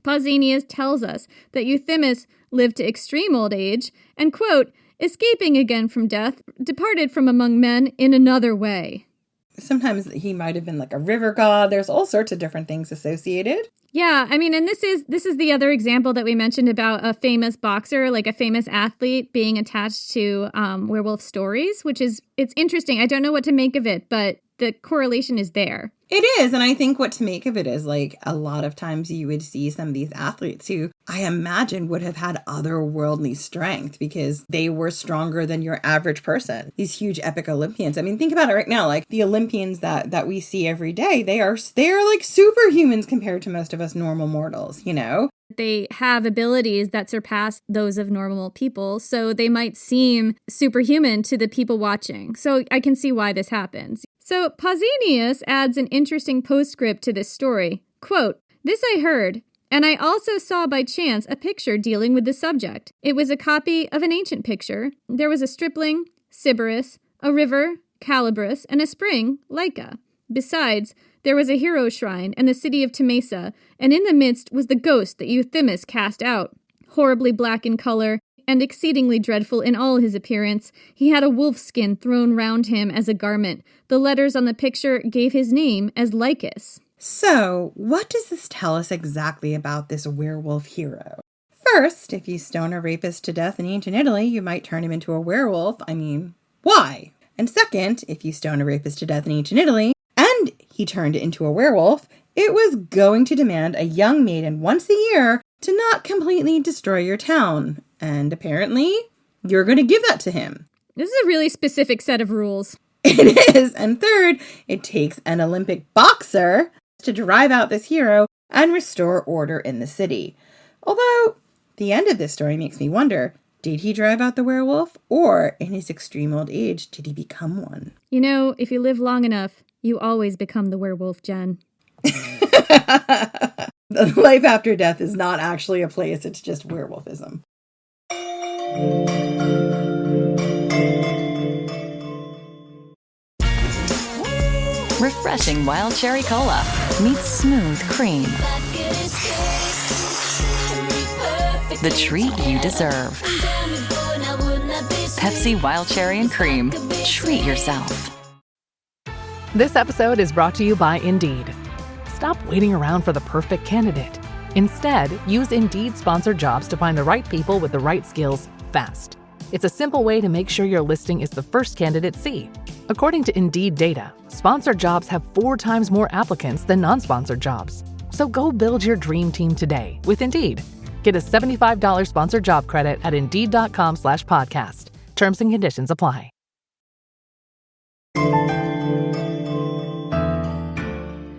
Pausanias tells us that Euthymus lived to extreme old age, and, quote, escaping again from death, departed from among men in another way. Sometimes he might have been like a river god. There's all sorts of different things associated. Yeah, I mean, and this is the other example that we mentioned about a famous boxer, like a famous athlete being attached to werewolf stories, it's interesting. I don't know what to make of it, but the correlation is there. It is, and I think what to make of it is, like, a lot of times you would see some of these athletes who I imagine would have had otherworldly strength because they were stronger than your average person. These huge epic Olympians. I mean, think about it right now. Like, the Olympians that we see every day, they are like superhumans compared to most of us normal mortals, you know? They have abilities that surpass those of normal people, so they might seem superhuman to the people watching. So I can see why this happens. So Pausanias adds an interesting postscript to this story. Quote, this I heard, and I also saw by chance a picture dealing with the subject. It was a copy of an ancient picture. There was a stripling, Sybaris, a river, Calibris, and a spring, Lyca. Besides, there was a hero shrine and the city of Temesa, and in the midst was the ghost that Euthymus cast out. Horribly black in color and exceedingly dreadful in all his appearance, he had a wolf skin thrown round him as a garment. The letters on the picture gave his name as Lycus. So, what does this tell us exactly about this werewolf hero? First, if you stone a rapist to death in ancient Italy, you might turn him into a werewolf. I mean, why? And second, if you stone a rapist to death in ancient Italy, and he turned into a werewolf, it was going to demand a young maiden once a year to not completely destroy your town. And apparently, you're going to give that to him. This is a really specific set of rules. It is. And third, it takes an Olympic boxer to drive out this hero and restore order in the city. Although, the end of this story makes me wonder, did he drive out the werewolf? Or, in his extreme old age, did he become one? You know, if you live long enough, you always become the werewolf, Jen. Life after death is not actually a place, it's just werewolfism. Refreshing wild cherry cola meets smooth cream. The treat you deserve. Pepsi Wild Cherry and Cream. Treat yourself. This episode is brought to you by Indeed. Stop waiting around for the perfect candidate. Instead, use Indeed sponsored jobs to find the right people with the right skills fast. It's a simple way to make sure your listing is the first candidates see. According to Indeed data, sponsored jobs have 4 times more applicants than non-sponsored jobs. So go build your dream team today with Indeed. Get a $75 sponsored job credit at Indeed.com/podcast. Terms and conditions apply.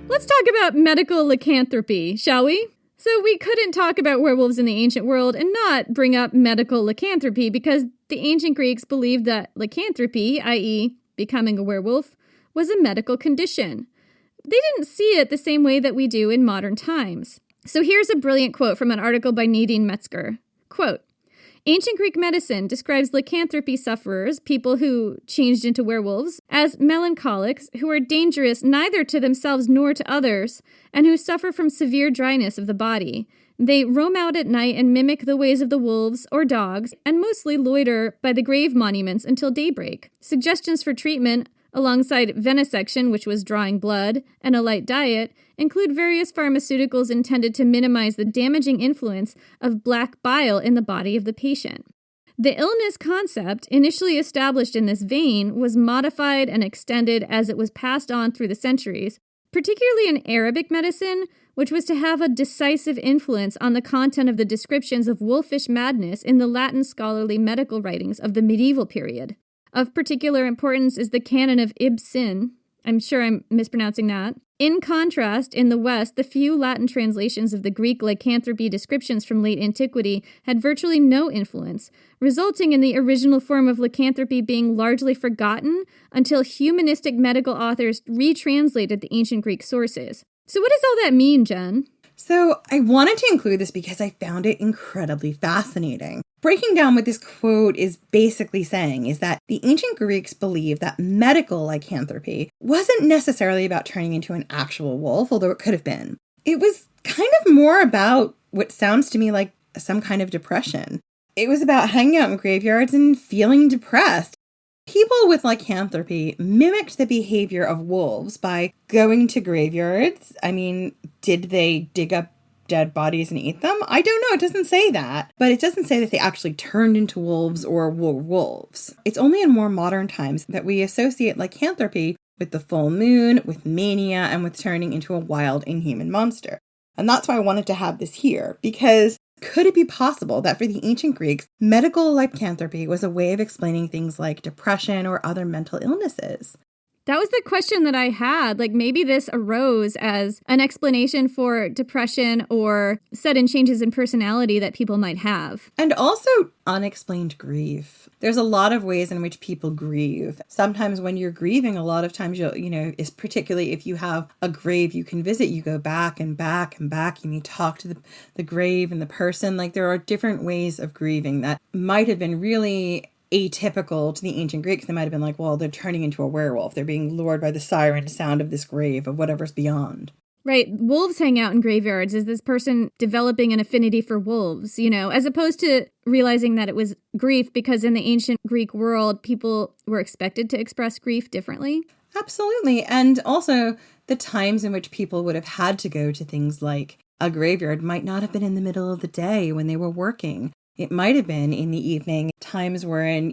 Let's talk about medical lycanthropy, shall we? So we couldn't talk about werewolves in the ancient world and not bring up medical lycanthropy because the ancient Greeks believed that lycanthropy, i.e. becoming a werewolf, was a medical condition. They didn't see it the same way that we do in modern times. So here's a brilliant quote from an article by Nadine Metzger. Quote, "Ancient Greek medicine describes lycanthropy sufferers, people who changed into werewolves, as melancholics who are dangerous neither to themselves nor to others, and who suffer from severe dryness of the body. They roam out at night and mimic the ways of the wolves or dogs, and mostly loiter by the grave monuments until daybreak. Suggestions for treatment, alongside venesection, which was drawing blood, and a light diet, include various pharmaceuticals intended to minimize the damaging influence of black bile in the body of the patient. The illness concept, initially established in this vein, was modified and extended as it was passed on through the centuries, particularly in Arabic medicine, which was to have a decisive influence on the content of the descriptions of wolfish madness in the Latin scholarly medical writings of the medieval period. Of particular importance is the canon of Ibn. I'm sure I'm mispronouncing that. In contrast, in the West, the few Latin translations of the Greek lycanthropy descriptions from late antiquity had virtually no influence, resulting in the original form of lycanthropy being largely forgotten until humanistic medical authors retranslated the ancient Greek sources. So what does all that mean, Jen? So I wanted to include this because I found it incredibly fascinating. Breaking down what this quote is basically saying is that the ancient Greeks believed that medical lycanthropy wasn't necessarily about turning into an actual wolf, although it could have been. It was kind of more about what sounds to me like some kind of depression. It was about hanging out in graveyards and feeling depressed. People with lycanthropy mimicked the behavior of wolves by going to graveyards. I mean, did they dig up dead bodies and eat them? I don't know. It doesn't say that. But it doesn't say that they actually turned into wolves or were wolves. It's only in more modern times that we associate lycanthropy with the full moon, with mania, and with turning into a wild, inhuman monster. And that's why I wanted to have this here, because could it be possible that for the ancient Greeks, medical lycanthropy was a way of explaining things like depression or other mental illnesses? That was the question that I had. Like, maybe this arose as an explanation for depression or sudden changes in personality that people might have. And also unexplained grief. There's a lot of ways in which people grieve. Sometimes when you're grieving, a lot of times is particularly if you have a grave you can visit, you go back and back and back and you talk to the grave and the person. Like, there are different ways of grieving that might have been really atypical to the ancient Greeks. They might have been like, well, they're turning into a werewolf. They're being lured by the siren sound of this grave, of whatever's beyond. Right. Wolves hang out in graveyards. Is this person developing an affinity for wolves, as opposed to realizing that it was grief, because in the ancient Greek world, people were expected to express grief differently? Absolutely. And also the times in which people would have had to go to things like a graveyard might not have been in the middle of the day when they were working. It might have been in the evening, times wherein,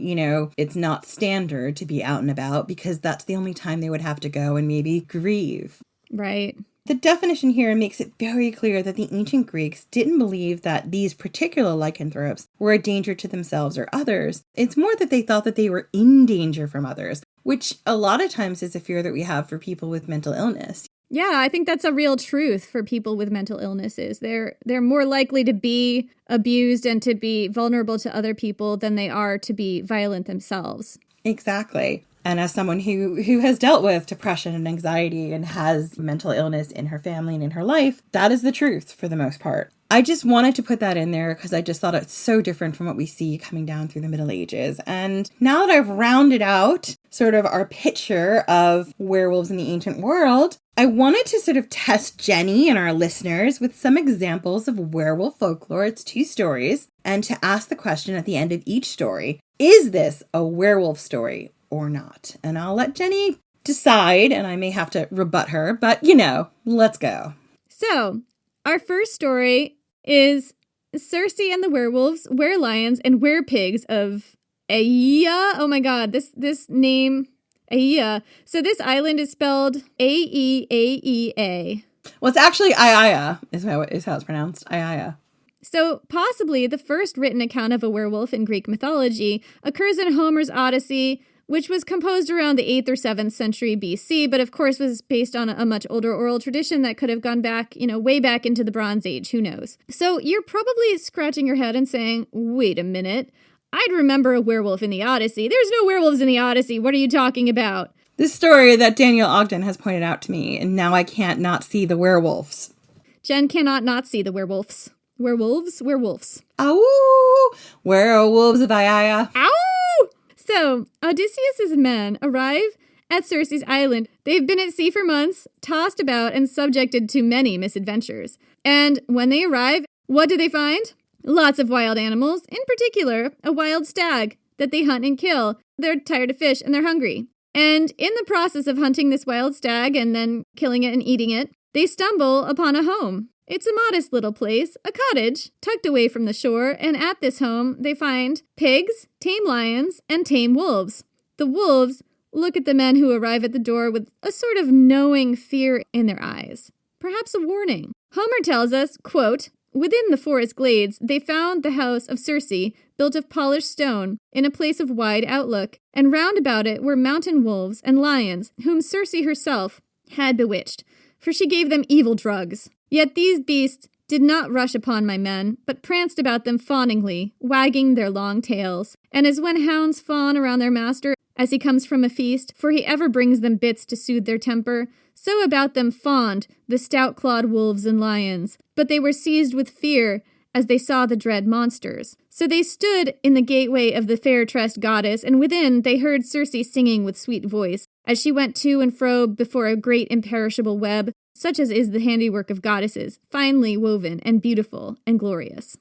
it's not standard to be out and about because that's the only time they would have to go and maybe grieve. Right. The definition here makes it very clear that the ancient Greeks didn't believe that these particular lycanthropes were a danger to themselves or others. It's more that they thought that they were in danger from others, which a lot of times is a fear that we have for people with mental illness. Yeah, I think that's a real truth for people with mental illnesses. They're more likely to be abused and to be vulnerable to other people than they are to be violent themselves. Exactly. And as someone who has dealt with depression and anxiety and has mental illness in her family and in her life, that is the truth for the most part. I just wanted to put that in there because I just thought it's so different from what we see coming down through the Middle Ages. And now that I've rounded out sort of our picture of werewolves in the ancient world, I wanted to sort of test Jenny and our listeners with some examples of werewolf folklore. It's 2 stories. And to ask the question at the end of each story, is this a werewolf story or not? And I'll let Jenny decide, and I may have to rebut her, but let's go. So, our first story is Circe and the Werewolves, Werelions, and Werepigs of Aea. Oh my god, this name, Aea. So this island is spelled Aeaea. Well, it's actually Aiaia is how it's pronounced. Aiaia. So possibly the first written account of a werewolf in Greek mythology occurs in Homer's Odyssey, which was composed around the 8th or 7th century BC, but of course was based on a much older oral tradition that could have gone back, way back into the Bronze Age, who knows. So you're probably scratching your head and saying, wait a minute, I'd remember a werewolf in the Odyssey. There's no werewolves in the Odyssey. What are you talking about? This story that Daniel Ogden has pointed out to me, and now I can't not see the werewolves. Jen cannot not see the werewolves. Werewolves. Ow! Werewolves of Iaya. Ow! So, Odysseus's men arrive at Circe's island. They've been at sea for months, tossed about, and subjected to many misadventures. And when they arrive, what do they find? Lots of wild animals, in particular, a wild stag that they hunt and kill. They're tired of fish and they're hungry. And in the process of hunting this wild stag and then killing it and eating it, they stumble upon a home. It's a modest little place, a cottage, tucked away from the shore, and at this home they find pigs, tame lions, and tame wolves. The wolves look at the men who arrive at the door with a sort of knowing fear in their eyes. Perhaps a warning. Homer tells us, quote, within the forest glades, they found the house of Circe, built of polished stone, in a place of wide outlook, and round about it were mountain wolves and lions, whom Circe herself had bewitched, for she gave them evil drugs. Yet these beasts did not rush upon my men, but pranced about them fawningly, wagging their long tails. And as when hounds fawn around their master as he comes from a feast, for he ever brings them bits to soothe their temper, so about them fawned the stout-clawed wolves and lions. But they were seized with fear as they saw the dread monsters. So they stood in the gateway of the fair-tressed goddess, and within they heard Circe singing with sweet voice, as she went to and fro before a great imperishable web, such as is the handiwork of goddesses, finely woven and beautiful and glorious.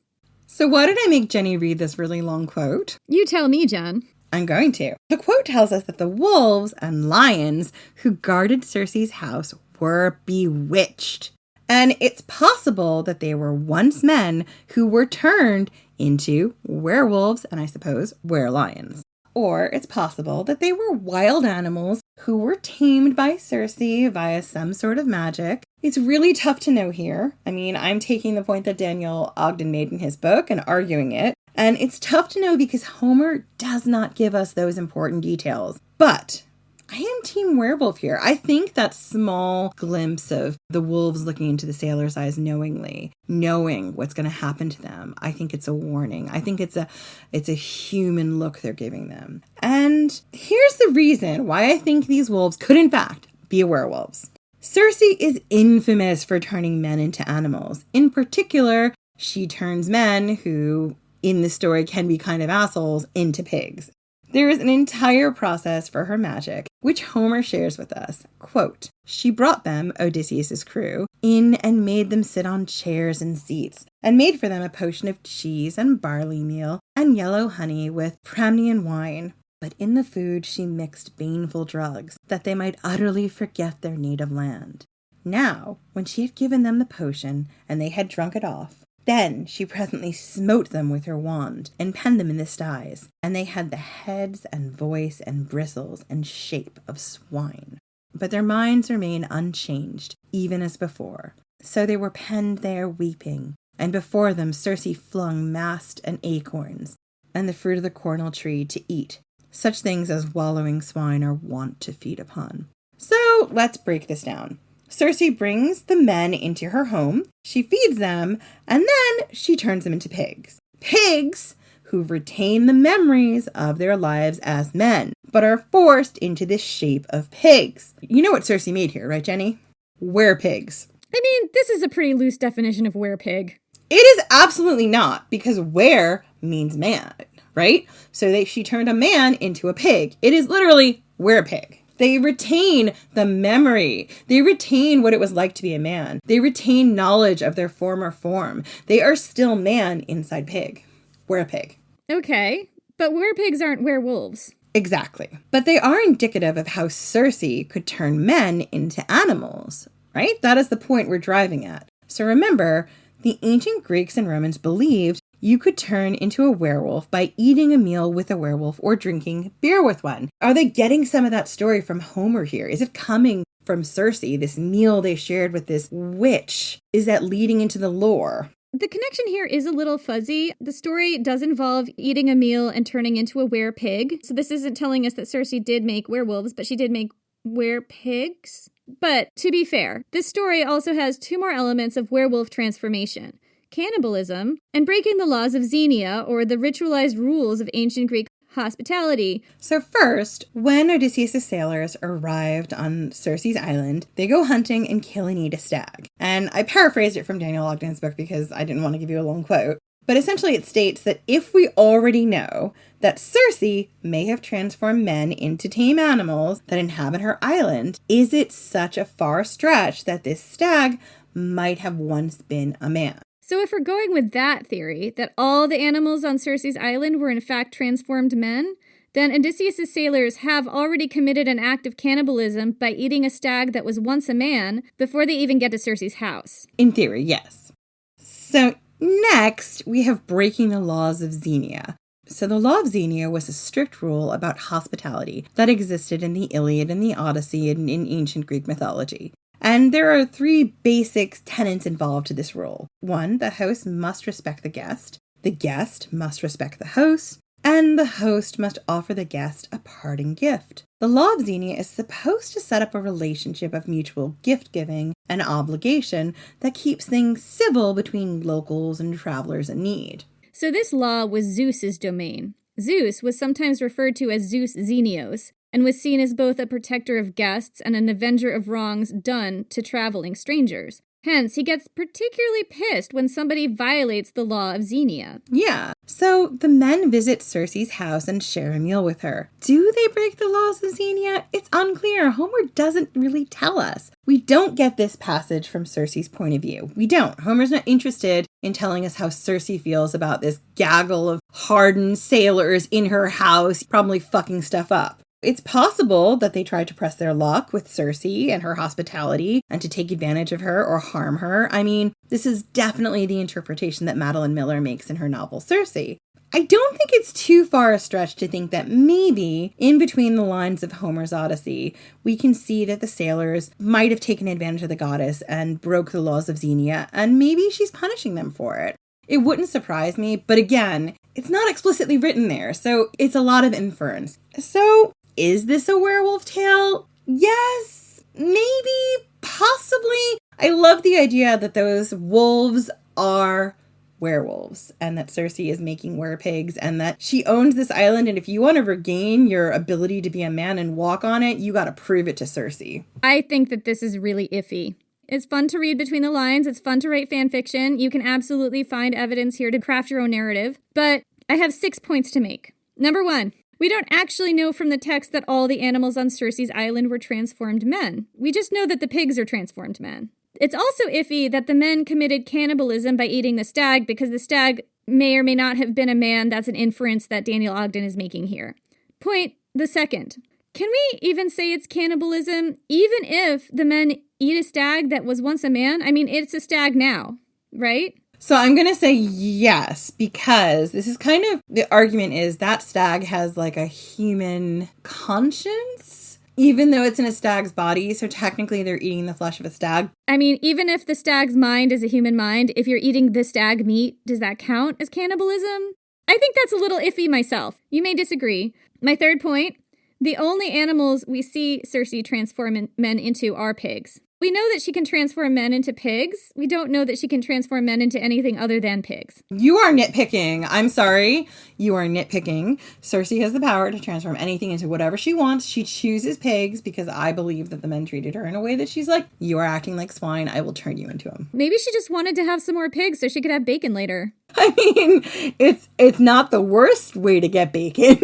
So why did I make Jenny read this really long quote? You tell me, Jen. I'm going to. The quote tells us that the wolves and lions who guarded Circe's house were bewitched. And it's possible that they were once men who were turned into werewolves and I suppose were-lions. Or it's possible that they were wild animals who were tamed by Circe via some sort of magic. It's really tough to know here. I mean, I'm taking the point that Daniel Ogden made in his book and arguing it. And it's tough to know because Homer does not give us those important details. But I am Team Werewolf here. I think that small glimpse of the wolves looking into the sailor's eyes knowingly, knowing what's going to happen to them, I think it's a warning. I think it's a human look they're giving them. And here's the reason why I think these wolves could in fact be werewolves. Circe is infamous for turning men into animals. In particular, she turns men who, in the story, can be kind of assholes into pigs. There is an entire process for her magic, which Homer shares with us. Quote, she brought them, Odysseus' crew, in and made them sit on chairs and seats, and made for them a potion of cheese and barley meal and yellow honey with Pramnian wine. But in the food she mixed baneful drugs, that they might utterly forget their native land. Now, when she had given them the potion, and they had drunk it off, then she presently smote them with her wand, and penned them in the styes, and they had the heads and voice and bristles and shape of swine. But their minds remained unchanged, even as before. So they were penned there weeping, and before them Circe flung mast and acorns, and the fruit of the cornel tree to eat, such things as wallowing swine are wont to feed upon. So let's break this down. Circe brings the men into her home, she feeds them, and then she turns them into pigs. Pigs who retain the memories of their lives as men, but are forced into this shape of pigs. You know what Circe made here, right, Jenny? Were-pigs. I mean, this is a pretty loose definition of were-pig. It is absolutely not, because were means man, right? So she turned a man into a pig. It is literally were-pig. They retain the memory. They retain what it was like to be a man. They retain knowledge of their former form. They are still man inside pig. Were-pig. Okay, but were-pigs aren't werewolves. Exactly. But they are indicative of how Circe could turn men into animals, right? That is the point we're driving at. So remember, the ancient Greeks and Romans believed you could turn into a werewolf by eating a meal with a werewolf or drinking beer with one. Are they getting some of that story from Homer here? Is it coming from Circe, this meal they shared with this witch? Is that leading into the lore? The connection here is a little fuzzy. The story does involve eating a meal and turning into a were-pig. So this isn't telling us that Cersei did make werewolves, but she did make were-pigs. But to be fair, this story also has two more elements of werewolf transformation: cannibalism and breaking the laws of Xenia, or the ritualized rules of ancient Greek hospitality. So first, when Odysseus' sailors arrived on Cersei's island, they go hunting and kill and eat a stag. And I paraphrased it from Daniel Ogden's book because I didn't want to give you a long quote. But essentially it states that if we already know that Cersei may have transformed men into tame animals that inhabit her island, is it such a far stretch that this stag might have once been a man? So if we're going with that theory, that all the animals on Cersei's island were in fact transformed men, then Odysseus' sailors have already committed an act of cannibalism by eating a stag that was once a man before they even get to Cersei's house. In theory, yes. So next, we have breaking the laws of Xenia. So the law of Xenia was a strict rule about hospitality that existed in the Iliad and the Odyssey and in ancient Greek mythology. And there are three basic tenets involved to this rule. 1, the host must respect the guest must respect the host, and the host must offer the guest a parting gift. The law of Xenia is supposed to set up a relationship of mutual gift-giving and obligation that keeps things civil between locals and travelers in need. So this law was Zeus's domain. Zeus was sometimes referred to as Zeus Xenios, and was seen as both a protector of guests and an avenger of wrongs done to traveling strangers. Hence, he gets particularly pissed when somebody violates the law of Xenia. Yeah, so the men visit Cersei's house and share a meal with her. Do they break the laws of Xenia? It's unclear. Homer doesn't really tell us. We don't get this passage from Cersei's point of view. We don't. Homer's not interested in telling us how Cersei feels about this gaggle of hardened sailors in her house, probably fucking stuff up. It's possible that they tried to press their luck with Cersei and her hospitality and to take advantage of her or harm her. I mean, this is definitely the interpretation that Madeline Miller makes in her novel Circe. I don't think it's too far a stretch to think that maybe in between the lines of Homer's Odyssey, we can see that the sailors might have taken advantage of the goddess and broke the laws of Xenia, and maybe she's punishing them for it. It wouldn't surprise me, but again, it's not explicitly written there, so it's a lot of inference. So, is this a werewolf tale? Yes, maybe, possibly. I love the idea that those wolves are werewolves and that Cersei is making werepigs and that she owns this island, and if you want to regain your ability to be a man and walk on it, you got to prove it to Cersei. I think that this is really iffy. It's fun to read between the lines. It's fun to write fan fiction. You can absolutely find evidence here to craft your own narrative. But I have 6 points to make. Number 1. We don't actually know from the text that all the animals on Cersei's island were transformed men. We just know that the pigs are transformed men. It's also iffy that the men committed cannibalism by eating the stag because the stag may or may not have been a man. That's an inference that Daniel Ogden is making here. Point the second. Can we even say it's cannibalism, even if the men eat a stag that was once a man? I mean, it's a stag now, right? So I'm going to say yes, because this is kind of, the argument is that stag has like a human conscience, even though it's in a stag's body. So technically they're eating the flesh of a stag. I mean, even if the stag's mind is a human mind, if you're eating the stag meat, does that count as cannibalism? I think that's a little iffy myself. You may disagree. My third point, the only animals we see Cersei transform men into are pigs. We know that she can transform men into pigs. We don't know that she can transform men into anything other than pigs. You are nitpicking. I'm sorry. You are nitpicking. Cersei has the power to transform anything into whatever she wants. She chooses pigs because I believe that the men treated her in a way that she's like, you are acting like swine. I will turn you into them. Maybe she just wanted to have some more pigs so she could have bacon later. I mean, it's not the worst way to get bacon.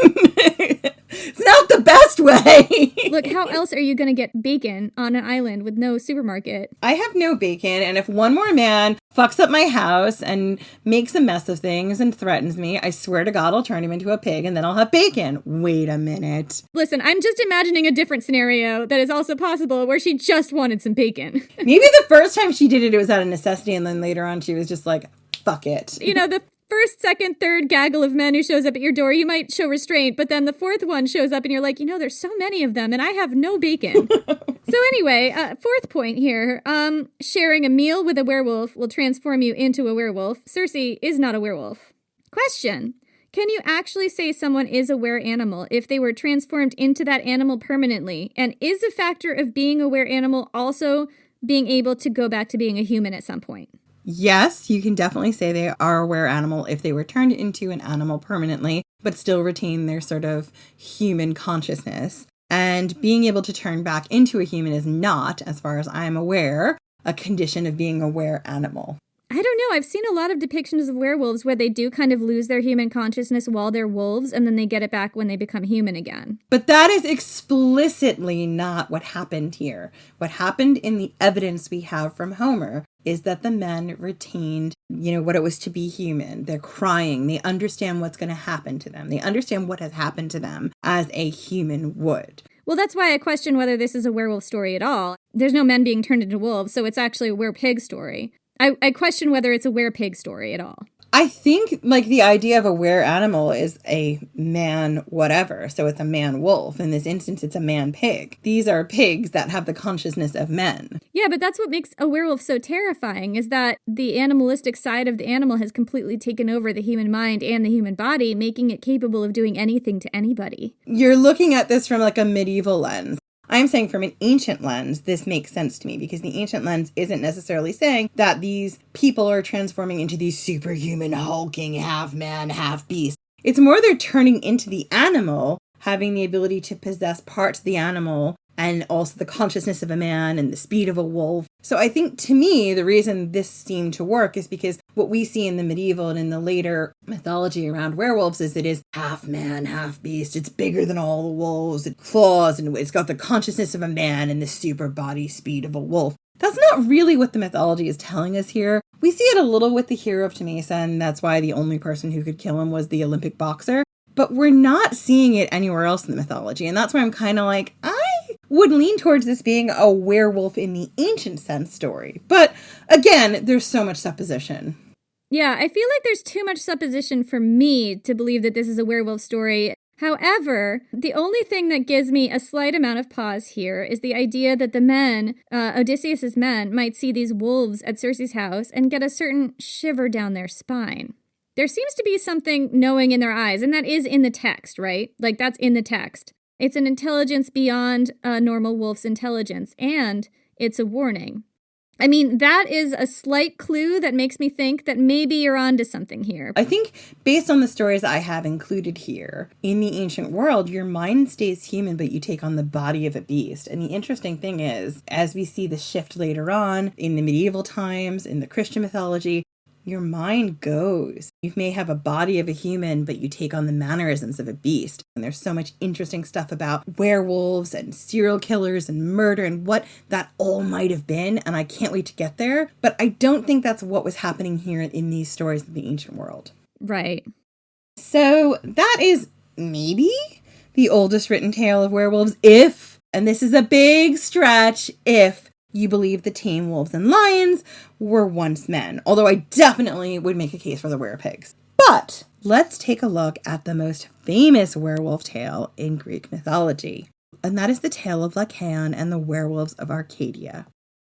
It's not the best way. Look, how else are you going to get bacon on an island with no supermarket? I have no bacon, and if one more man fucks up my house and makes a mess of things and threatens me, I swear to God I'll turn him into a pig and then I'll have bacon. Wait a minute. Listen, I'm just imagining a different scenario that is also possible where she just wanted some bacon. Maybe the first time she did it, it was out of necessity, and then later on she was just like, fuck it. You know, the first, second, third gaggle of men who shows up at your door, you might show restraint, but then the fourth one shows up and you're like, you know, there's so many of them and I have no bacon. So anyway, fourth point here. Sharing a meal with a werewolf will transform you into a werewolf. Cersei is not a werewolf. Question. Can you actually say someone is a were-animal if they were transformed into that animal permanently? And is a factor of being a were-animal also being able to go back to being a human at some point? Yes, you can definitely say they are a were-animal if they were turned into an animal permanently, but still retain their sort of human consciousness. And being able to turn back into a human is not, as far as I'm aware, a condition of being a were-animal. I don't know. I've seen a lot of depictions of werewolves where they do kind of lose their human consciousness while they're wolves, and then they get it back when they become human again. But that is explicitly not what happened here. What happened in the evidence we have from Homer is that the men retained, what it was to be human. They're crying. They understand what's going to happen to them. They understand what has happened to them as a human would. Well, that's why I question whether this is a werewolf story at all. There's no men being turned into wolves, so it's actually a were-pig story. I question whether it's a were-pig story at all. I think, the idea of a were-animal is a man whatever. So it's a man-wolf. In this instance, it's a man-pig. These are pigs that have the consciousness of men. Yeah, but that's what makes a werewolf so terrifying, is that the animalistic side of the animal has completely taken over the human mind and the human body, making it capable of doing anything to anybody. You're looking at this from, a medieval lens. I'm saying from an ancient lens, this makes sense to me, because the ancient lens isn't necessarily saying that these people are transforming into these superhuman, hulking, half man, half beast. It's more they're turning into the animal, having the ability to possess parts of the animal, and also the consciousness of a man and the speed of a wolf. So I think, to me, the reason this seemed to work is because what we see in the medieval and in the later mythology around werewolves is it is half man, half beast. It's bigger than all the wolves. It claws, and it's got the consciousness of a man and the super body speed of a wolf. That's not really what the mythology is telling us here. We see it a little with the hero of Temesa, and that's why the only person who could kill him was the Olympic boxer. But we're not seeing it anywhere else in the mythology, and that's why I'm kind of like, I would lean towards this being a werewolf in the ancient sense story. But again, there's so much supposition. Yeah, I feel like there's too much supposition for me to believe that this is a werewolf story. However, the only thing that gives me a slight amount of pause here is the idea that the men, Odysseus's men, might see these wolves at Circe's house and get a certain shiver down their spine. There seems to be something knowing in their eyes, and that is in the text, right? That's in the text. It's an intelligence beyond a normal wolf's intelligence, and it's a warning. I mean, that is a slight clue that makes me think that maybe you're onto something here. I think based on the stories I have included here, in the ancient world, your mind stays human, but you take on the body of a beast. And the interesting thing is, as we see the shift later on, in the medieval times, in the Christian mythology, your mind goes. You may have a body of a human, but you take on the mannerisms of a beast. And there's so much interesting stuff about werewolves and serial killers and murder and what that all might have been. And I can't wait to get there. But I don't think that's what was happening here in these stories of the ancient world. Right. So that is maybe the oldest written tale of werewolves if, and this is a big stretch, if you believe the tame wolves and lions were once men, although I definitely would make a case for the werepigs. But let's take a look at the most famous werewolf tale in Greek mythology, and that is the tale of Lycaon and the werewolves of Arcadia.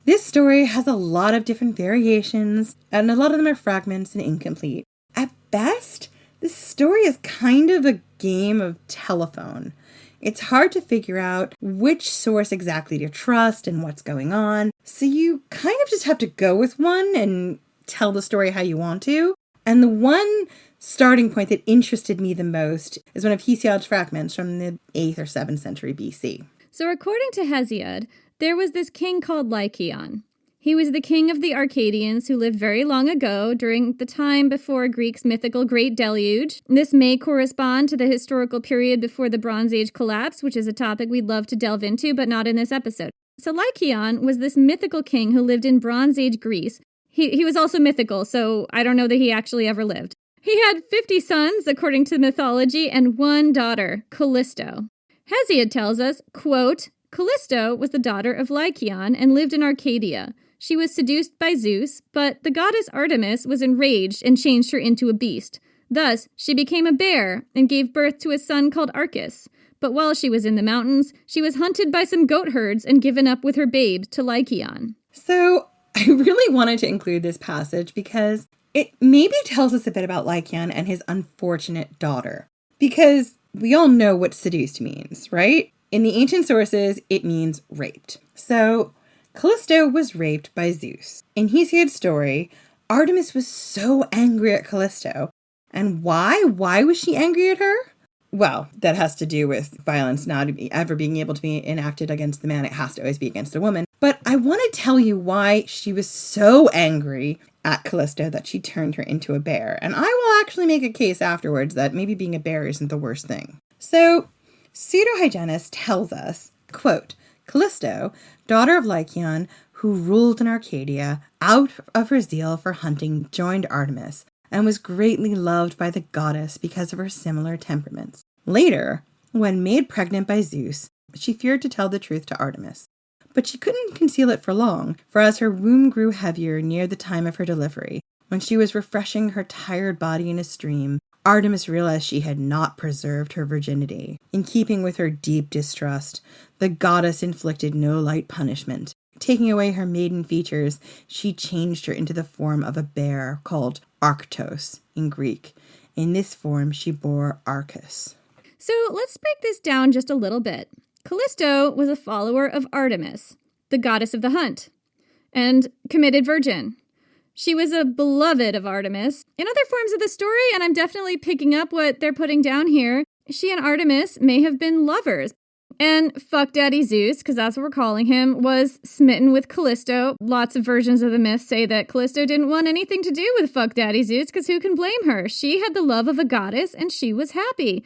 This story has a lot of different variations, and a lot of them are fragments and incomplete. At best, this story is kind of a game of telephone. It's hard to figure out which source exactly to trust and what's going on, so you kind of just have to go with one and tell the story how you want to. And the one starting point that interested me the most is one of Hesiod's fragments from the 8th or 7th century BC. So according to Hesiod, there was this king called Lycaon. He was the king of the Arcadians who lived very long ago during the time before Greek's mythical Great Deluge. This may correspond to the historical period before the Bronze Age collapse, which is a topic we'd love to delve into, but not in this episode. So Lycaon was this mythical king who lived in Bronze Age Greece. He was also mythical, so I don't know that he actually ever lived. He had 50 sons, according to mythology, and one daughter, Callisto. Hesiod tells us, quote, Callisto was the daughter of Lycaon and lived in Arcadia. She was seduced by Zeus, but the goddess Artemis was enraged and changed her into a beast. Thus, she became a bear and gave birth to a son called Arcus. But while she was in the mountains, she was hunted by some goat herds and given up with her babe to Lycaon. So I really wanted to include this passage because it maybe tells us a bit about Lycaon and his unfortunate daughter. Because we all know what seduced means, right? In the ancient sources, it means raped. So Callisto was raped by Zeus. In Hesiod's story, Artemis was so angry at Callisto. And why? Why was she angry at her? Well, that has to do with violence not ever being able to be enacted against the man. It has to always be against a woman. But I want to tell you why she was so angry at Callisto that she turned her into a bear. And I will actually make a case afterwards that maybe being a bear isn't the worst thing. So, Pseudo-Hyginus tells us, quote, Callisto, daughter of Lycaon, who ruled in Arcadia, out of her zeal for hunting, joined Artemis, and was greatly loved by the goddess because of her similar temperaments. Later, when made pregnant by Zeus, she feared to tell the truth to Artemis. But she couldn't conceal it for long, for as her womb grew heavier near the time of her delivery, when she was refreshing her tired body in a stream, Artemis realized she had not preserved her virginity. In keeping with her deep distrust, the goddess inflicted no light punishment. Taking away her maiden features, she changed her into the form of a bear called Arctos in Greek. In this form, she bore Arcus. So let's break this down just a little bit. Callisto was a follower of Artemis, the goddess of the hunt, and committed virgin. She was a beloved of Artemis. In other forms of the story, and I'm definitely picking up what they're putting down here, she and Artemis may have been lovers. And Fuck Daddy Zeus, because that's what we're calling him, was smitten with Callisto. Lots of versions of the myth say that Callisto didn't want anything to do with Fuck Daddy Zeus, because who can blame her? She had the love of a goddess, and she was happy.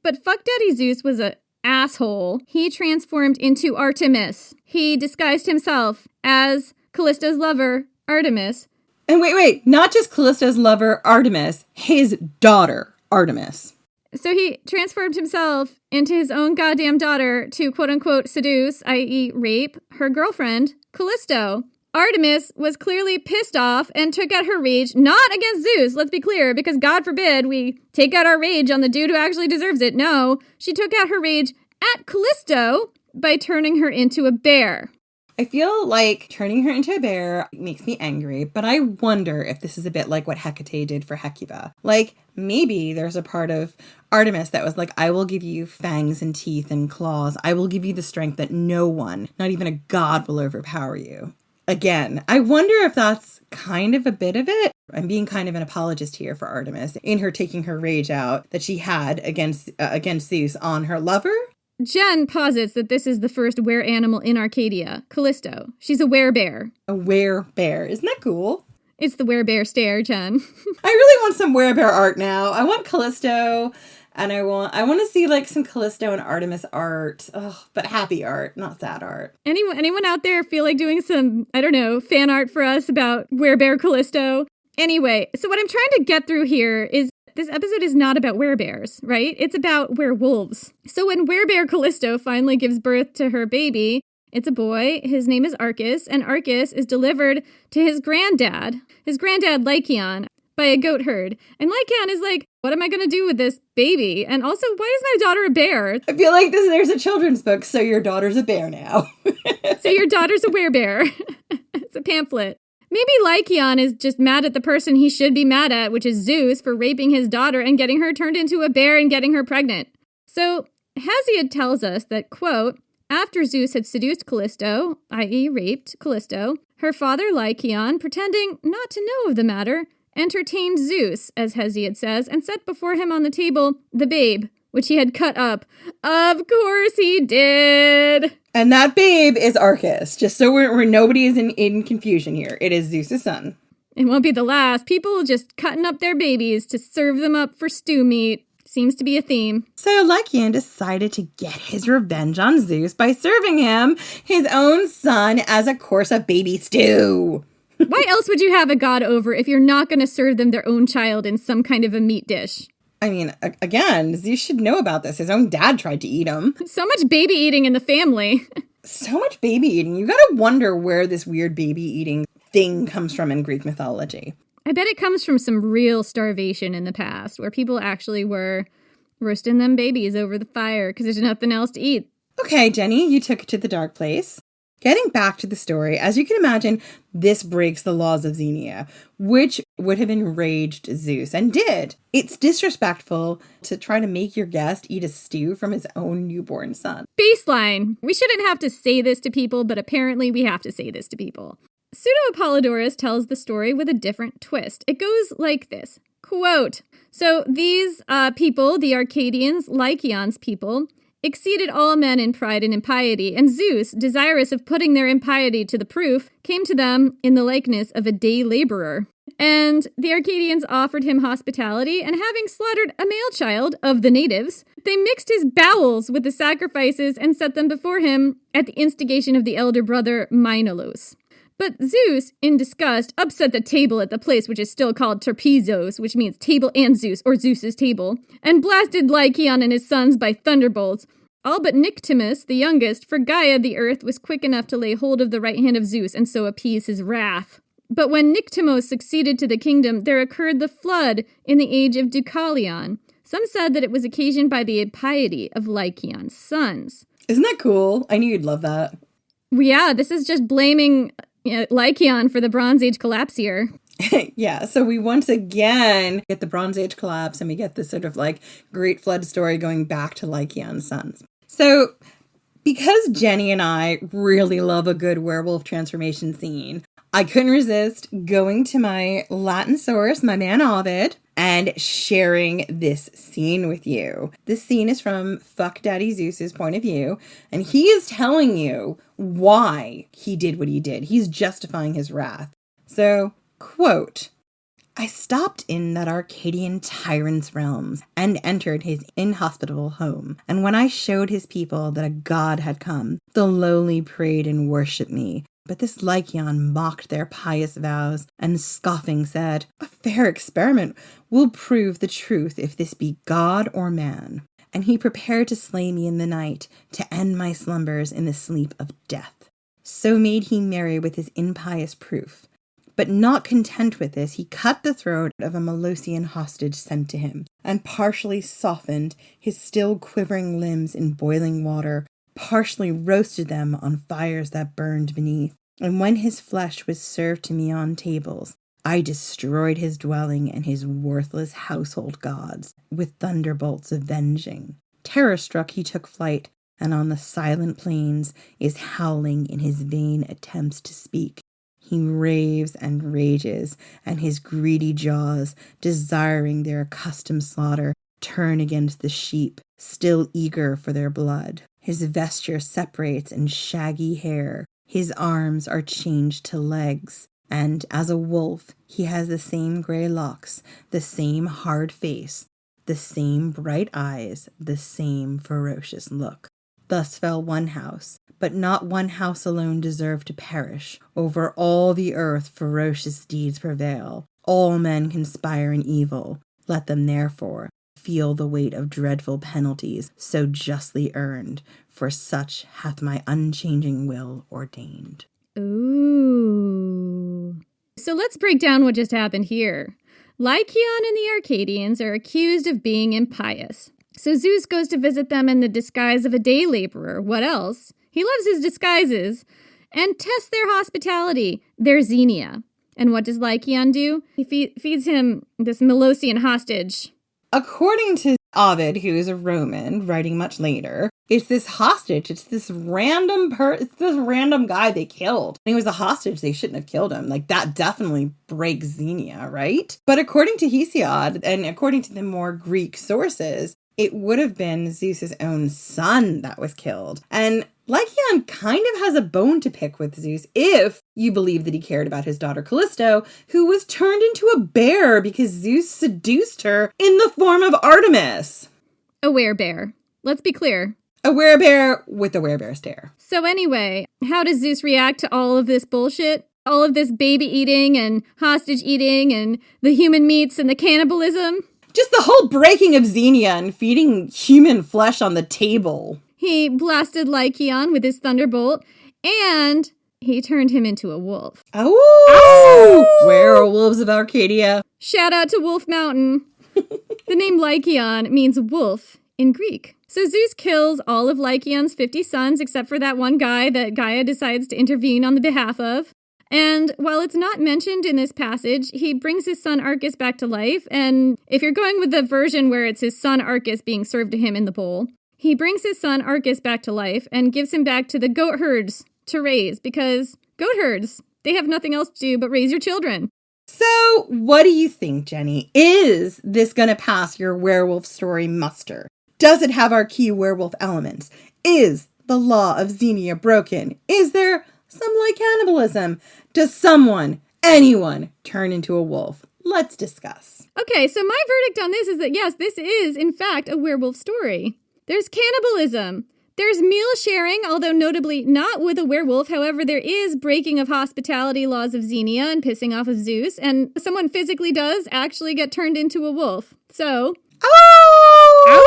But Fuck Daddy Zeus was a asshole. He transformed into Artemis. He disguised himself as Callisto's lover, Artemis. And wait, not just Callisto's lover, Artemis, his daughter, Artemis. So he transformed himself into his own goddamn daughter to quote-unquote seduce, i.e. rape, her girlfriend, Callisto. Artemis was clearly pissed off and took out her rage, not against Zeus, let's be clear, because God forbid we take out our rage on the dude who actually deserves it. No, she took out her rage at Callisto by turning her into a bear. I feel like turning her into a bear makes me angry, but I wonder if this is a bit like what Hecate did for Hecuba. Like, maybe there's a part of Artemis that was like, I will give you fangs and teeth and claws. I will give you the strength that no one, not even a god, will overpower you. Again, I wonder if that's kind of a bit of it. I'm being kind of an apologist here for Artemis in her taking her rage out that she had against Zeus on her lover. Jen posits that this is the first were-animal in Arcadia, Callisto. She's a were-bear. A were-bear. Isn't that cool? It's the were-bear stare, Jen. I really want some were-bear art now. I want Callisto, and I want to see like some Callisto and Artemis art. Oh, but happy art, not sad art. Anyone out there feel like doing some, I don't know, fan art for us about were-bear Callisto? Anyway, so what I'm trying to get through here is this episode is not about werebears, right? It's about werewolves. So when werebear Callisto finally gives birth to her baby, it's a boy. His name is Arcus, and Arcus is delivered to his granddad Lycaon, by a goat herd. And Lycaon is like, what am I going to do with this baby? And also, why is my daughter a bear? I feel like there's a children's book, so your daughter's a bear now. So your daughter's a werebear. It's a pamphlet. Maybe Lycaon is just mad at the person he should be mad at, which is Zeus, for raping his daughter and getting her turned into a bear and getting her pregnant. So Hesiod tells us that, quote, after Zeus had seduced Callisto, i.e. raped Callisto, her father Lycaon, pretending not to know of the matter, entertained Zeus, as Hesiod says, and set before him on the table the babe, which he had cut up. Of course he did! And that babe is Arcus, just so we're nobody is in confusion here. It is Zeus' son. It won't be the last. People just cutting up their babies to serve them up for stew meat. Seems to be a theme. So Lycaon decided to get his revenge on Zeus by serving him his own son as a course of baby stew. Why else would you have a god over if you're not going to serve them their own child in some kind of a meat dish? I mean, again, Zeus should know about this. His own dad tried to eat him. So much baby eating in the family. So much baby eating. You gotta wonder where this weird baby eating thing comes from in Greek mythology. I bet it comes from some real starvation in the past, where people actually were roasting them babies over the fire because there's nothing else to eat. Okay, Jenny, you took it to the dark place. Getting back to the story, as you can imagine, this breaks the laws of Xenia, which would have enraged Zeus, and did. It's disrespectful to try to make your guest eat a stew from his own newborn son. Baseline. We shouldn't have to say this to people, but apparently we have to say this to people. Pseudo-Apollodorus tells the story with a different twist. It goes like this, quote, "So these people, the Arcadians, Lycaon's people, exceeded all men in pride and impiety, and Zeus, desirous of putting their impiety to the proof, came to them in the likeness of a day laborer. And the Arcadians offered him hospitality, and having slaughtered a male child of the natives, they mixed his bowels with the sacrifices and set them before him at the instigation of the elder brother Minos. But Zeus, in disgust, upset the table at the place which is still called Terpezos, which means table and Zeus, or Zeus's table, and blasted Lycaon and his sons by thunderbolts. All but Nyctimus, the youngest, for Gaia the earth was quick enough to lay hold of the right hand of Zeus and so appease his wrath. But when Nyctimos succeeded to the kingdom, there occurred the flood in the age of Deucalion. Some said that it was occasioned by the impiety of Lycaon's sons." Isn't that cool? I knew you'd love that. Yeah, this is just blaming Lycaon for the Bronze Age collapse here. Yeah, so we once again get the Bronze Age collapse, and we get this sort of like great flood story going back to Lycaon's sons. So because Jenny and I really love a good werewolf transformation scene, I couldn't resist going to my Latin source, my man Ovid, and sharing this scene with you. This scene is from Fuck Daddy Zeus's point of view, and he is telling you why he did what he did. He's justifying his wrath. So, quote, "I stopped in that Arcadian tyrant's realms and entered his inhospitable home. And when I showed his people that a god had come, the lowly prayed and worshipped me. But this Lycaon mocked their pious vows and scoffing said, 'A fair experiment will prove the truth if this be god or man.' And he prepared to slay me in the night, to end my slumbers in the sleep of death. So made he merry with his impious proof. But not content with this, he cut the throat of a Molossian hostage sent to him, and partially softened his still quivering limbs in boiling water, partially roasted them on fires that burned beneath. And when his flesh was served to me on tables, I destroyed his dwelling and his worthless household gods with thunderbolts avenging. Terror-struck he took flight, and on the silent plains is howling in his vain attempts to speak. He raves and rages, and his greedy jaws, desiring their accustomed slaughter, turn against the sheep, still eager for their blood. His vesture separates in shaggy hair. His arms are changed to legs, and as a wolf, he has the same gray locks, the same hard face, the same bright eyes, the same ferocious look. Thus fell one house, but not one house alone deserved to perish. Over all the earth ferocious deeds prevail. All men conspire in evil. Let them therefore feel the weight of dreadful penalties so justly earned, for such hath my unchanging will ordained." Ooh. So let's break down what just happened here. Lycaon and the Arcadians are accused of being impious. So Zeus goes to visit them in the disguise of a day laborer. What else? He loves his disguises. And tests their hospitality, their Xenia. And what does Lycaon do? He feeds him this Molossian hostage. According to Ovid, who is a Roman, writing much later, it's this hostage. It's this random guy they killed. And he was a hostage. They shouldn't have killed him. Like, that definitely breaks Xenia, right? But according to Hesiod, and according to the more Greek sources, it would have been Zeus's own son that was killed. And Lycaon kind of has a bone to pick with Zeus if you believe that he cared about his daughter Callisto, who was turned into a bear because Zeus seduced her in the form of Artemis. A werebear. Let's be clear. A werebear with a werebear stare. So anyway, how does Zeus react to all of this bullshit? All of this baby eating and hostage eating and the human meats and the cannibalism? Just the whole breaking of Xenia and feeding human flesh on the table. He blasted Lycaon with his thunderbolt, and he turned him into a wolf. Oh! Werewolves of Arcadia. Shout out to Wolf Mountain. The name Lycaon means wolf in Greek. So Zeus kills all of Lycaon's 50 sons except for that one guy that Gaia decides to intervene on the behalf of. And while it's not mentioned in this passage, he brings his son Arcas back to life. And if you're going with the version where it's his son Arcas being served to him in the bowl, he brings his son Arcas back to life and gives him back to the goat herds to raise, because goat herds, they have nothing else to do but raise your children. So what do you think, Jenny? Is this going to pass your werewolf story muster? Does it have our key werewolf elements? Is the law of Xenia broken? Is there some like cannibalism? Does someone, anyone, turn into a wolf? Let's discuss. Okay, so my verdict on this is that yes, this is, in fact, a werewolf story. There's cannibalism. There's meal sharing, although notably not with a werewolf. However, there is breaking of hospitality laws of Xenia and pissing off of Zeus, and someone physically does actually get turned into a wolf. So... Oh!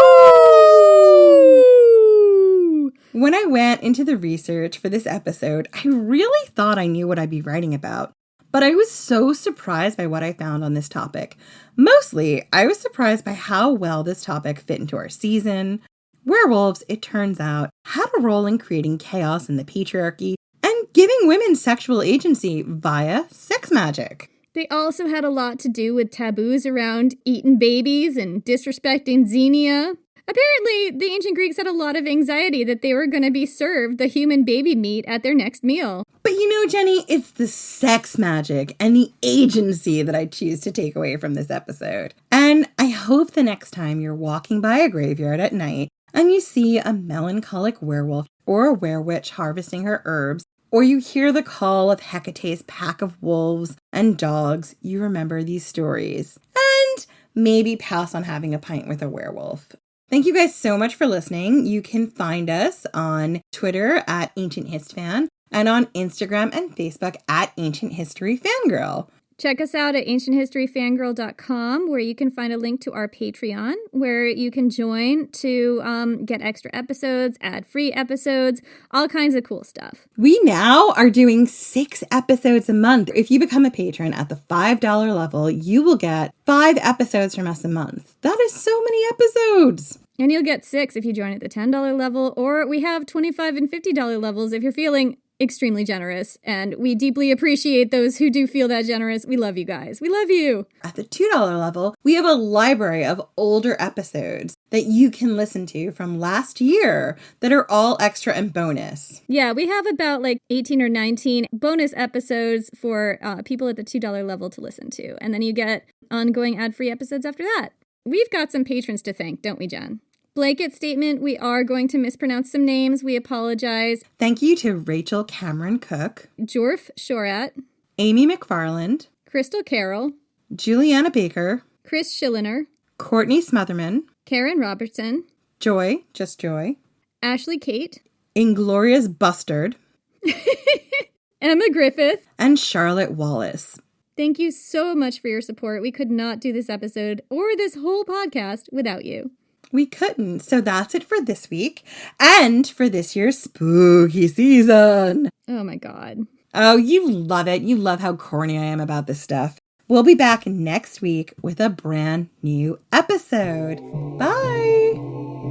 When I went into the research for this episode, I really thought I knew what I'd be writing about. But I was so surprised by what I found on this topic. Mostly, I was surprised by how well this topic fit into our season. Werewolves, it turns out, had a role in creating chaos in the patriarchy and giving women sexual agency via sex magic. They also had a lot to do with taboos around eating babies and disrespecting Xenia. Apparently, the ancient Greeks had a lot of anxiety that they were going to be served the human baby meat at their next meal. But you know, Jenny, it's the sex magic and the agency that I choose to take away from this episode. And I hope the next time you're walking by a graveyard at night and you see a melancholic werewolf or a werewitch harvesting her herbs, or you hear the call of Hecate's pack of wolves and dogs, you remember these stories. And maybe pass on having a pint with a werewolf. Thank you guys so much for listening. You can find us on Twitter at Ancient Histfan and on Instagram and Facebook at Ancient History Fangirl. Check us out at ancienthistoryfangirl.com, where you can find a link to our Patreon, where you can join to get extra episodes, ad-free episodes, all kinds of cool stuff. We now are doing 6 episodes a month. If you become a patron at the $5 level, you will get 5 episodes from us a month. That is so many episodes. And you'll get 6 if you join at the $10 level, or we have $25 and $50 levels if you're feeling extremely generous, and we deeply appreciate those who do feel that generous. We love you guys. We love you. At the $2 level, we have a library of older episodes that you can listen to from last year that are all extra and bonus. Yeah, we have about 18 or 19 bonus episodes for people at the $2 level to listen to, and then you get ongoing ad-free episodes after that. We've got some patrons to thank, don't we, Jen? Blanket statement, we are going to mispronounce some names. We apologize. Thank you to Rachel Cameron Cook, Jorf Shorat, Amy McFarland, Crystal Carroll, Juliana Baker, Chris Schilliner, Courtney Smotherman, Karen Robertson, Joy, just Joy, Ashley Kate, Inglorious Bustard, Emma Griffith, and Charlotte Wallace. Thank you so much for your support. We could not do this episode or this whole podcast without you. We couldn't. So that's it for this week and for this year's spooky season. Oh my God. Oh, you love it. You love how corny I am about this stuff. We'll be back next week with a brand new episode. Bye.